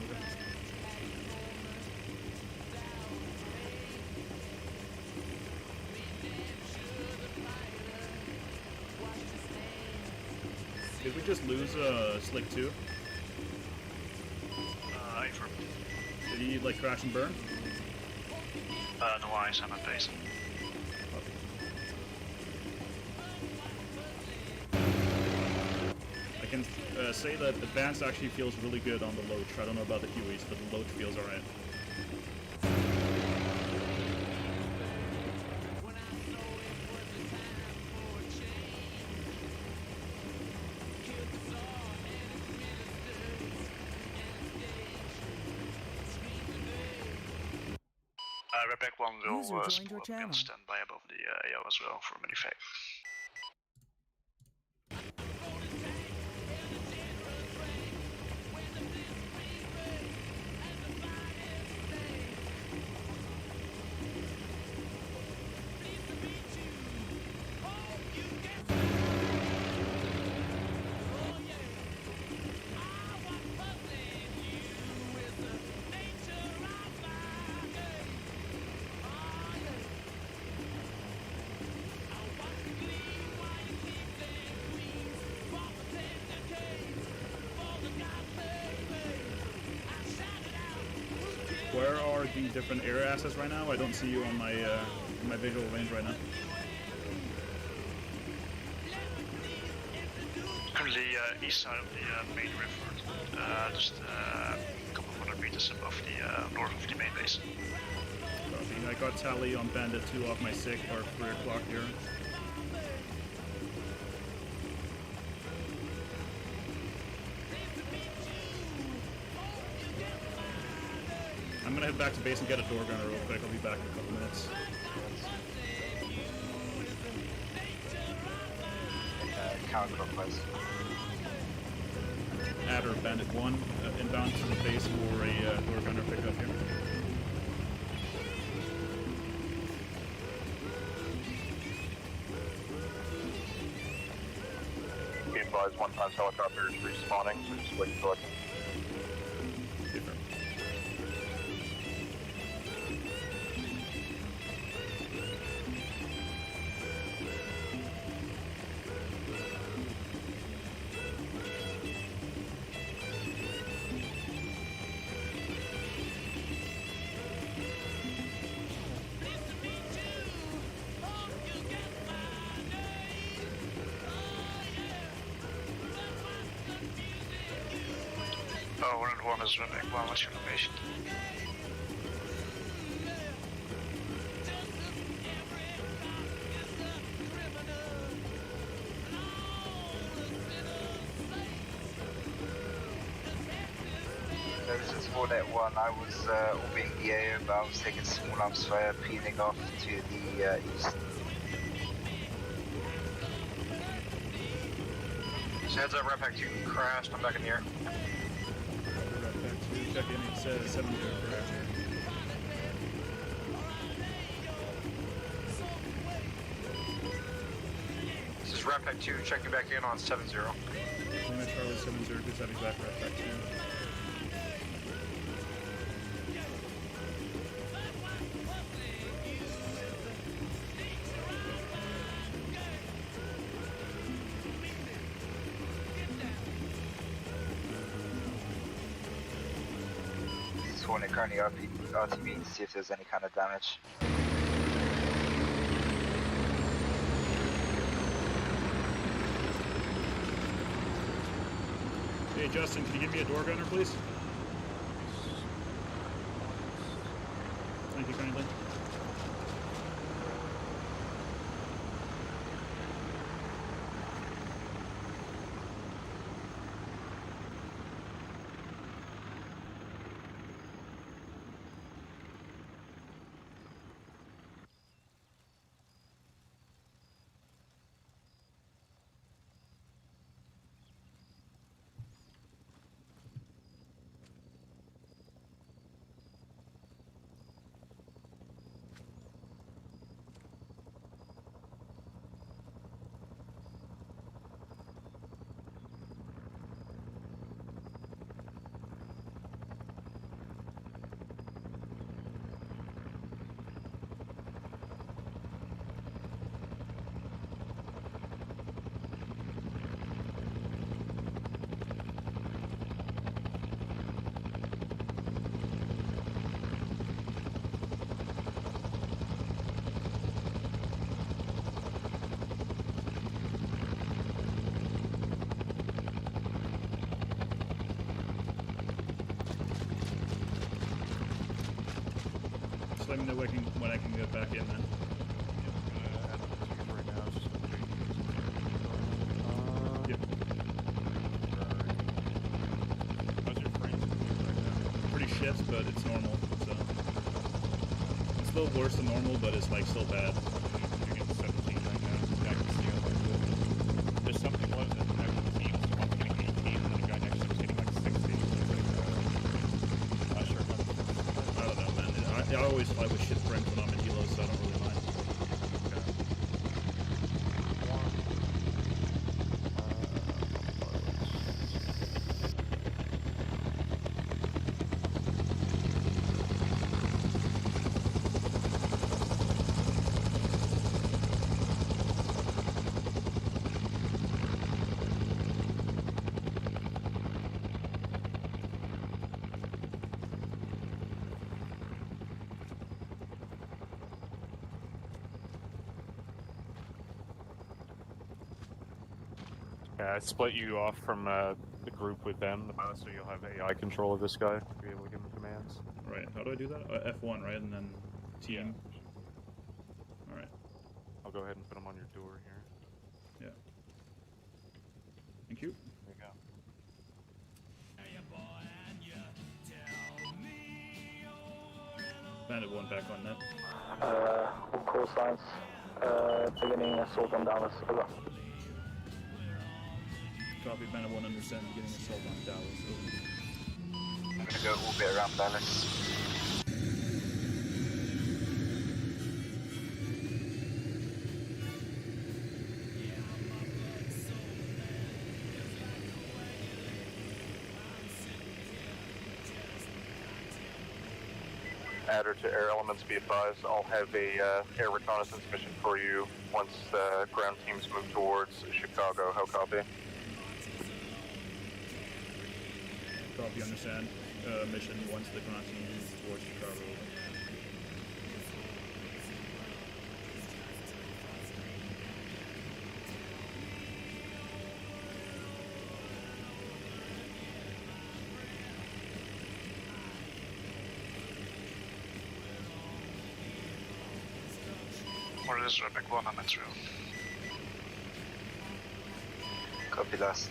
Did we just lose Slick 2? Affirm. Did he like crash and burn? No eyes, I'm at base. I can say that Advance actually feels really good on the loach. I don't know about the Hueys, but the loach feels alright. Redback 1 will User joined your split up channel. and stand by above the AO as well for minifac. Where are the different air assets right now? I don't see you on my visual range right now. Currently east side of the main river, just a couple of 100 meters above the north of the main base. Copy. I got tally on Bandit 2 off my SIG or 3 o'clock here. I'm gonna head back to base and get a door gunner real quick. I'll be back in a couple minutes. Counterclockwise. Adder Bandit 1 inbound to the base for a door gunner pickup here. Be advised, one-time helicopter is respawning, so just wait until it. Different. Oh, 101 is Redback 1, what's your location? This is Hornet 1. I was orbiting the AO, but I was taking small arms fire, peeling off to the east. Heads up, Redback 2 crashed. I'm back in the air. Redback 2, check in. It says 7-0 crash here. This is Redback 2 checking back in on 7-0. Lima Charlie 7-0, good setting back Redback 2. Hornet currently RTB to see if there's any kind of damage. Hey Justin, can you give me a door gunner, please? Thank you kindly. Let me know when I can get back in then. Yep. How's your frames right now? Pretty shit, but it's normal, so. It's still worse than normal, but it's like still bad. You're getting 17 right now. I can see it like this. There's something low that next team, so one's getting 18, and the guy next to him is getting like 60. It's like, not sure how to fix it. I don't know, man. I always fly with shit frames when I'm in Hilo, so I don't really mind. I split you off from the group with them, so you'll have AI control of this guy. You'll be able to give him commands. Right, how do I do that? F1, right? And then team. Yeah. Alright. I'll go ahead and put him on your door here. Yeah. Thank you. There you go. Bandit 1 back on net. All call signs. Beginning assault on Dallas. Over. Copy, Bandit 1 understand, beginning assault on Dallas. Over. I'm gonna go orbit around Dallas. Adder to air elements, be advised, I'll have a air reconnaissance mission for you once the ground teams move towards Chicago. How copy? Copy, understand. Mission once the ground team moves towards Chicago. Or is Rebecca 1 on Metro? Copy last.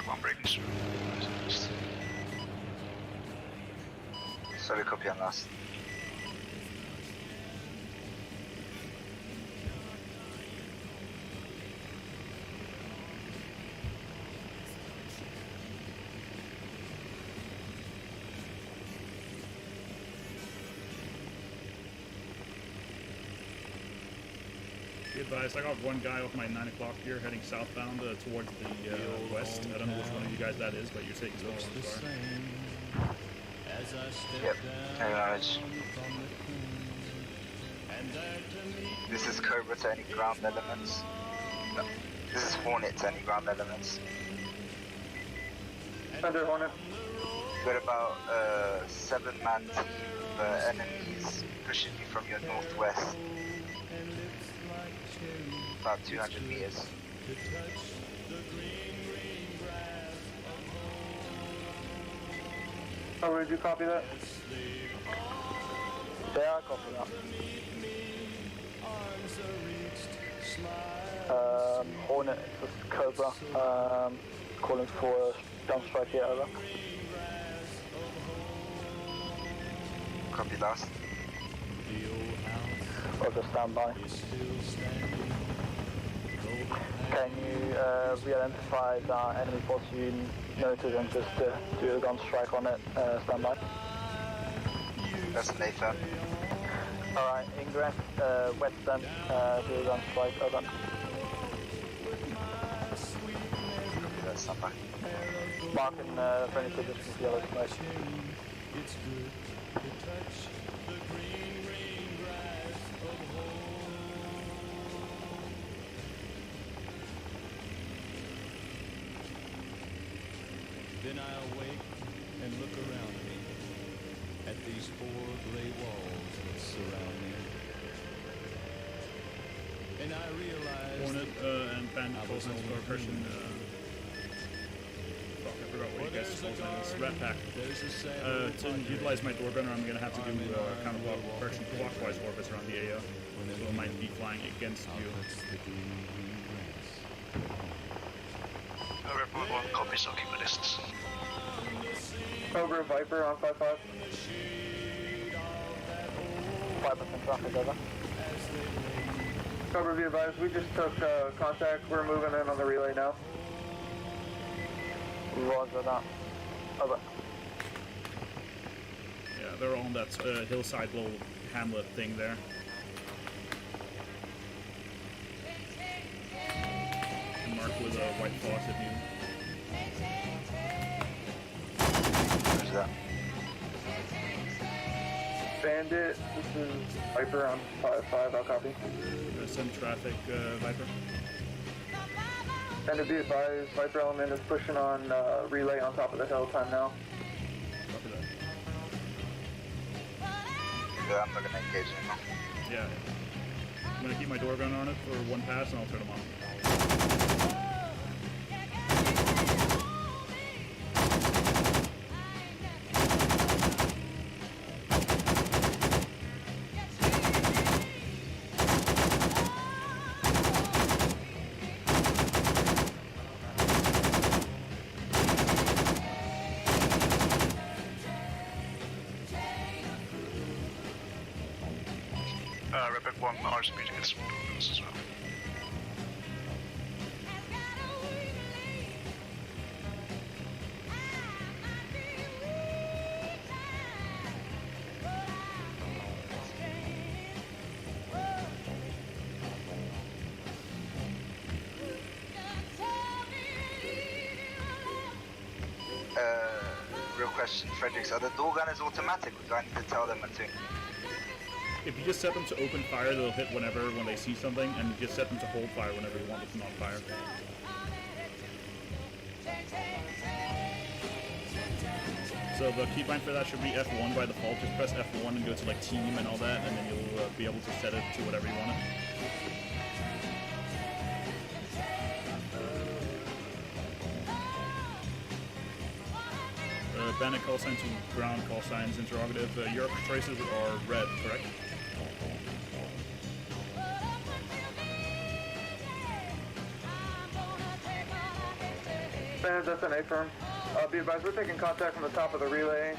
One breaking through. Sorry, copy on last. Be advised, I got one guy off my 9 o'clock here heading southbound towards the west. I don't know which one of you guys that is, but you're taking so far. Yep. Anyways. This is Cobra to any ground elements. No. This is Hornet to any ground elements. Thunder Hornet. We've got about 7-man team of enemies pushing you from your northwest. About 200 meters. Oh, did you copy that? Yeah, I copy that. Hornet, this is Cobra, calling for a gun strike here, over. Copy last. Roger, stand by. Can you re-identify the enemy force you noted and just do a gun strike on it, stand by? That's Nathan. Alright, ingress, western, do a gun strike, over. That's somebody. Marking friendly position with yellow smoke. Then I awake and look around me at these 4 gray walls that surround me. And I realize Hornet and Bandit calls out for a person. Fuck, I forgot what you guys called it. Rat Pack. To utilize my door gunner, I'm gonna have to do counter-person clockwise orbits around the AO. So it might be flying against you. Report 1, copy, so keep a distance. Cobra Viper on 5-5. 5% traffic, over. Cobra, be advised, we just took contact. We're moving in on the relay now. Roger that. Over. Yeah, they're on that hillside little hamlet thing there. Marked with a white faucet view. Where's that? Bandit, this is Viper on 5-5, I'll copy. Send traffic, Viper. And to be advised, Viper element is pushing on relay on top of the hill, time now. Copy that. Yeah, I'm not gonna engage anymore. Yeah. I'm gonna keep my door gun on it for one pass and I'll turn them on. Report 1, RSP to get some movements as well. Real question, Fredericks, are the door gunners automatic or do I need to tell them to? If you just set them to open fire, they'll hit when they see something, and you just set them to hold fire whenever you want them on fire. So the keybind for that should be F1 by default. Just press F1 and go to like team and all that, and then you'll be able to set it to whatever you want it. Bandit call sign to ground call signs interrogative. Your traces are red, correct? Bandit, that's an A-firm. Be advised, we're taking contact from the top of the relay.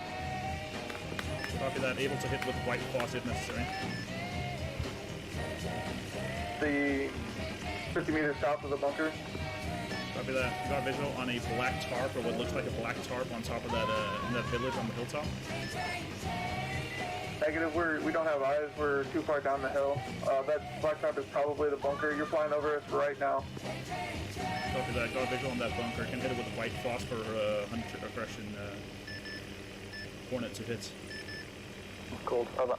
Copy that. Able to hit with white faucet if necessary. The 50 meters south of the bunker. Copy that. Got visual on a black tarp, or what looks like a black tarp on top of that in that village on the hilltop. Negative, we don't have eyes, we're too far down the hill. That blacktop is probably the bunker. You're flying over us right now. Copy that, got visual on that bunker. Can hit it with a white phos for 100 aggression Hornet to hit. Cool, over.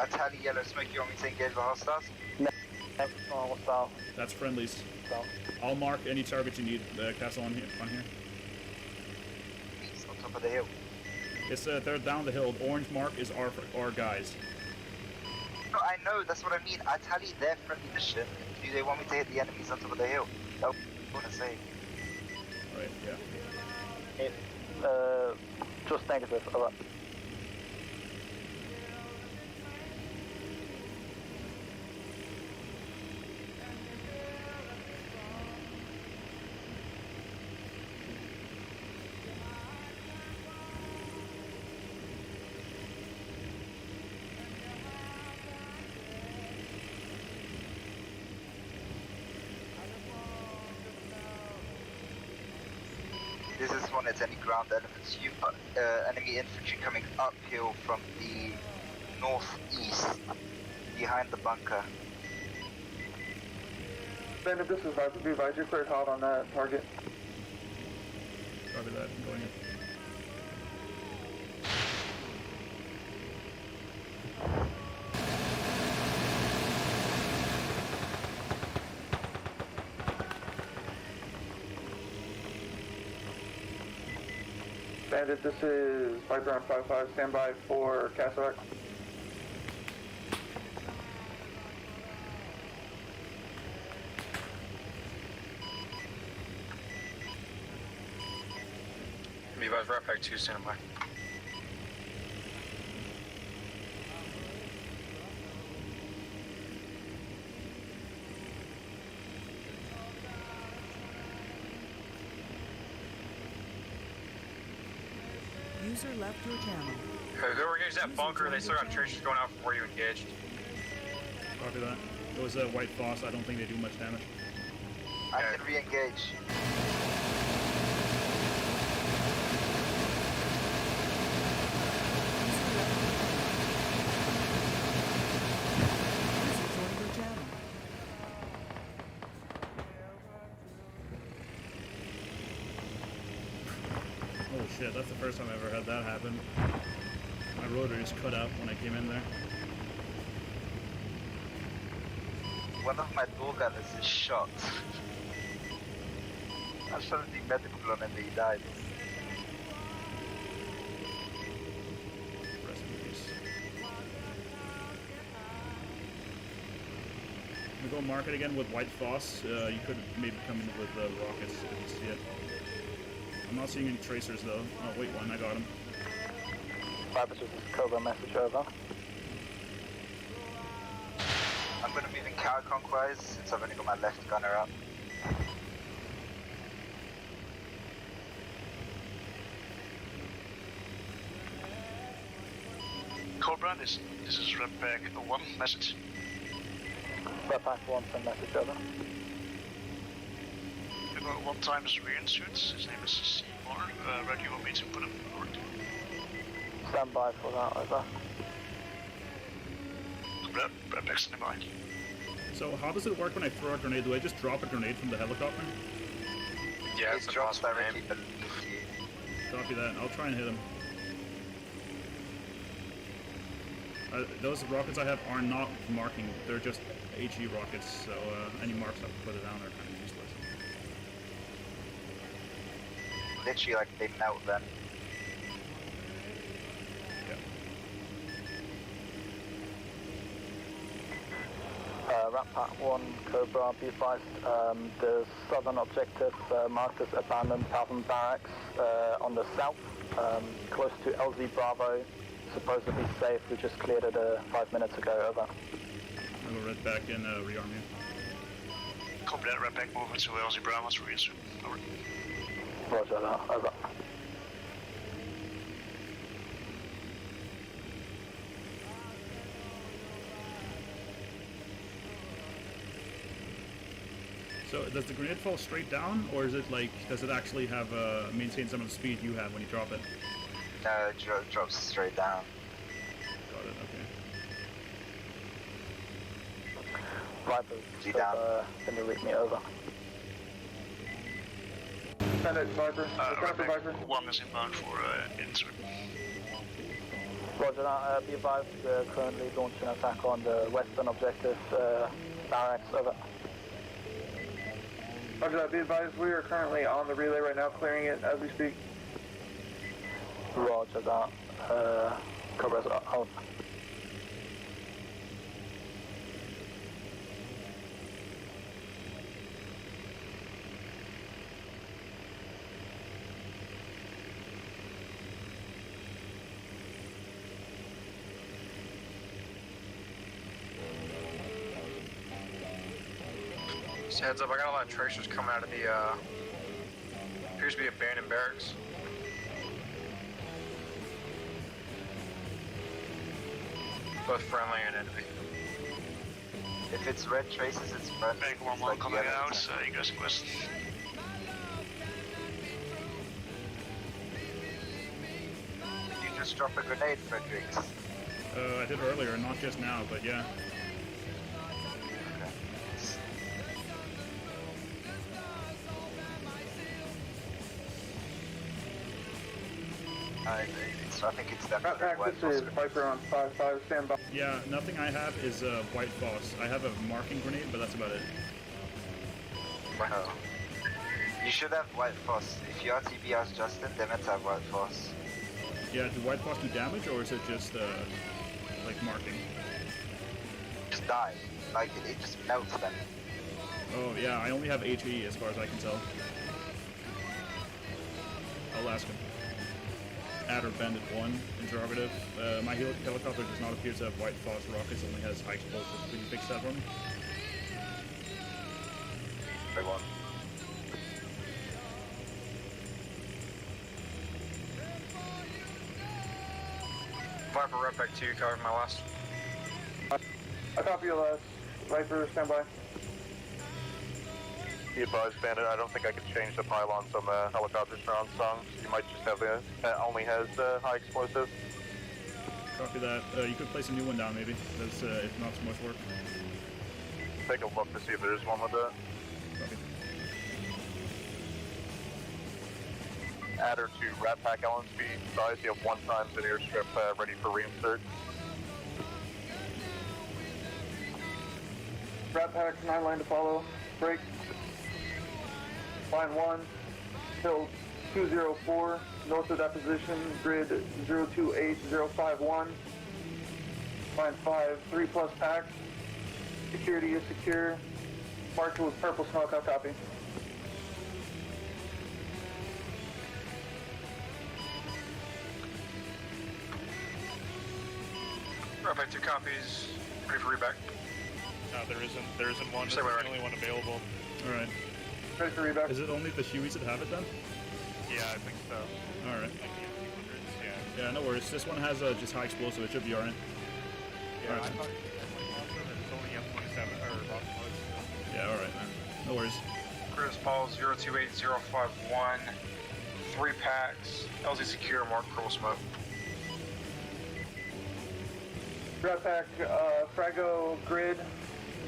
Tally yellow smoke, you want me to engage the hostiles? Next, hostile. That's friendlies. I'll mark any target you need, Castle, on here. He's on top of the hill. It's they're down the hill. Orange mark is our guys. No, I know, that's what I mean. I tally their friendly mission. Do they want me to hit the enemies on top of the hill? That's what I say. Alright, yeah. Just negative, over. This is one at any ground elements. You've got enemy infantry coming uphill from the northeast, behind the bunker. Bandit, this is Viper. Be advised, you're cleared hot on that target. Copy that, I'm going in. Bandit, this is Viper on 5-5. Stand by for Jsoc. Be advised, Red Pack 2 standing by. User left your channel. Whoever engaged that bunker, they still got tracers going out before you engaged. Copy that. Those white phos, I don't think they do much damage. I can re-engage. Oh shit, that's the first time I ever had that happen. My rotor just cut out when I came in there. One of my door gunners is shot. I was trying to do medical on him, but he died. Rest in peace. We go mark it again with white phos. You could maybe come in with rockets if you see it. I'm not seeing any tracers though. Oh wait, one, I got him. Viper, this is Cobra, message over. I'm going to move in counterclockwise since I've only got my left gunner up. Cobra, this is Red Pack 1, message. Red Pack 1, send message over. We got one time civilian suit, his name is Seymour. Red, you want me to put him forward? Stand by for that, over. Red Pack standing by. So how does it work when I throw a grenade? Do I just drop a grenade from the helicopter? Yeah, it's drops directly beneath you. Copy that. I'll try and hit him. Those rockets I have are not marking. They're just HE rockets, so any marks I put it down are kind of useless. Literally like they melt then. Rat Pack 1, Cobra, be advised, the southern objective marked as abandoned Calvin Barracks on the south, close to LZ Bravo, supposedly safe. We just cleared it 5 minutes ago, over. I'll go Red back and rearm you. Copy that, Red Pack moving to LZ Bravo, that's real soon. Over. Roger that, over. So does the grenade fall straight down, or is it like, does it actually have maintain some of the speed you have when you drop it? No, it drops straight down. Got it. Okay. Viper, G down. can you read me over? Send it, Viper. Viper. One is inbound for insert. Roger that, be advised, we're currently launching an attack on the western objective, barracks, over. Roger that, be advised, we are currently on the relay right now, clearing it as we speak. Roger that, Cobra's out. Just heads up, I got a lot of tracers coming out of the, appears to be abandoned barracks. Both friendly and enemy. If it's red traces, it's friendly. Big 1-1 coming out, you guys west. You just drop a grenade, Fredericks. I did earlier, not just now, but yeah. I think it's definitely white This is Viper on 5-5, stand by. Yeah, nothing I have is white phos. I have a marking grenade, but that's about it. Wow. You should have white phos. If you RTB as Justin, then let's have white phos. Yeah, do white phos do damage, or is it just like marking? Just die. Like it just melts them. Oh yeah, I only have HE as far as I can tell. I'll ask him. Add or bandit 1, interrogative. My helicopter does not appear to have white phos rockets, only has high explosives. Can you fix that for me? Big one. Viper right back to you, cover my last. I copy your last. Viper, stand by. Be advised, Bandit, I don't think I can change the pylons on the helicopters around songs. You might just have that only has high explosive. Copy that. You could place a new one down maybe. That's if not so much work. Take a look to see if there's one with that. Copy. Adder to Rat Pack LNSP size, you have 1 times an airstrip ready for reinsert. Rat Pack, 9 line to follow. Break. Line 1, hill 204, north of that position, grid 028051. Line 5, 3+ packs. Security is secure. Marked with purple smoke, I'll copy. Right back 2 copies, ready for reback. No, there isn't one. It's the only one available. All right. Ready for reback. Is it only the Hueys that have it then? Yeah, I think so. All right. Like the 200s, yeah. Yeah, no worries. This one has just high explosive. It should be alright. Yeah, All right. I thought also that it's only M27 or rock close. Yeah, alright, man. No worries. Chris Paul 028051, 3 packs, LZ secure, mark purple smoke. Rat Pack, Frago grid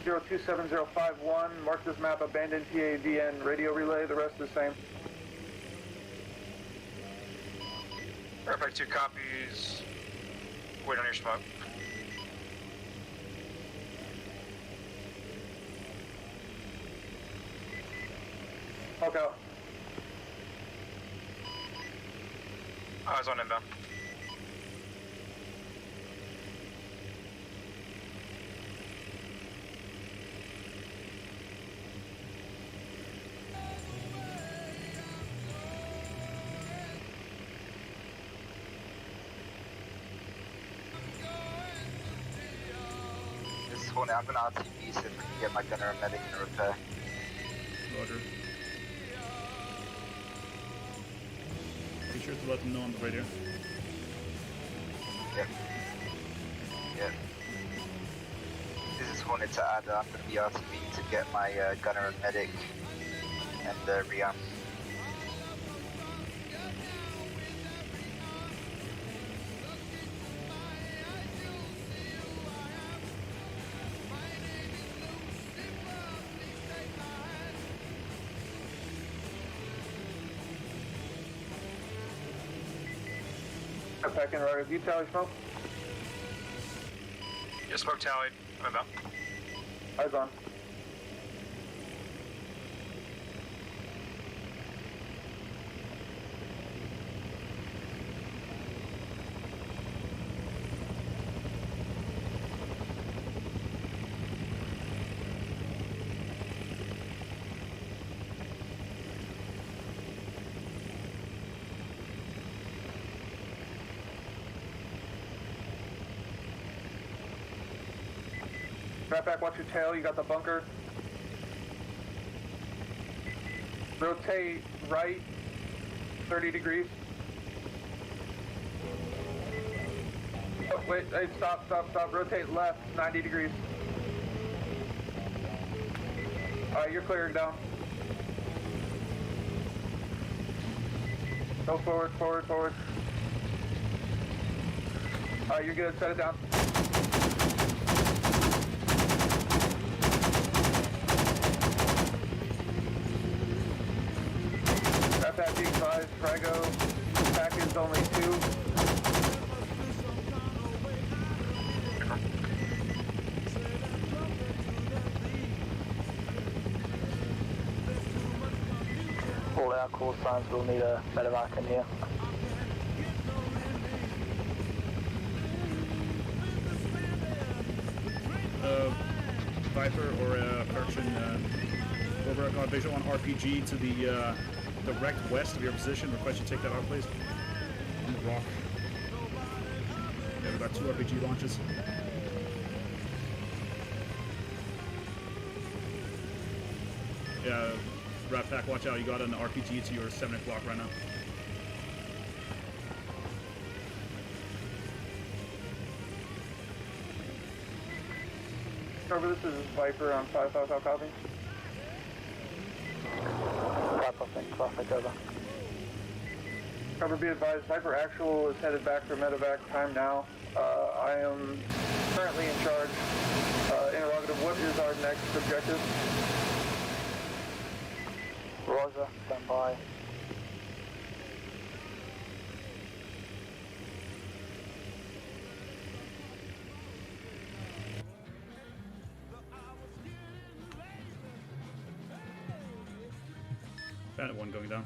027051. Mark this map abandoned PAVN radio relay. The rest is the same. Right back 2 copies. Wait on your smoke. Hulk out. Eyes on inbound. This is Hornet. I'm gonna RTB so if we can get my gunner and medic in repair. Roger. Be sure to let them know on the radio. Yep. Yep. This is wanted to add under the RTB to get my gunner and medic and reamp. Back in right. Do you tally smoke? Yeah, smoke tallied. I'm about. Eyes on. Right back, watch your tail, you got the bunker. Rotate right, 30 degrees. Oh, wait, hey, stop, rotate left, 90 degrees. Alright, you're clearing down. Go forward. Alright, you're good, set it down. That being advised, Frago, pack is only 2. All our call signs will need a medevac in here. Viper or correction, over on visual on RPG to the direct west of your position. Request you take that out, please. On the rock. Yeah, we've got 2 RPG launches. Yeah, Rat Pack, watch out. You got an RPG to your 7 o'clock right now. Cover, this is Viper on 5-5, how copy? Traffic over. Cover, be advised, Viper Actual is headed back for medevac, time now. I am currently in charge. Interrogative, what is our next objective? Roger, stand by. Bandit 1 going down.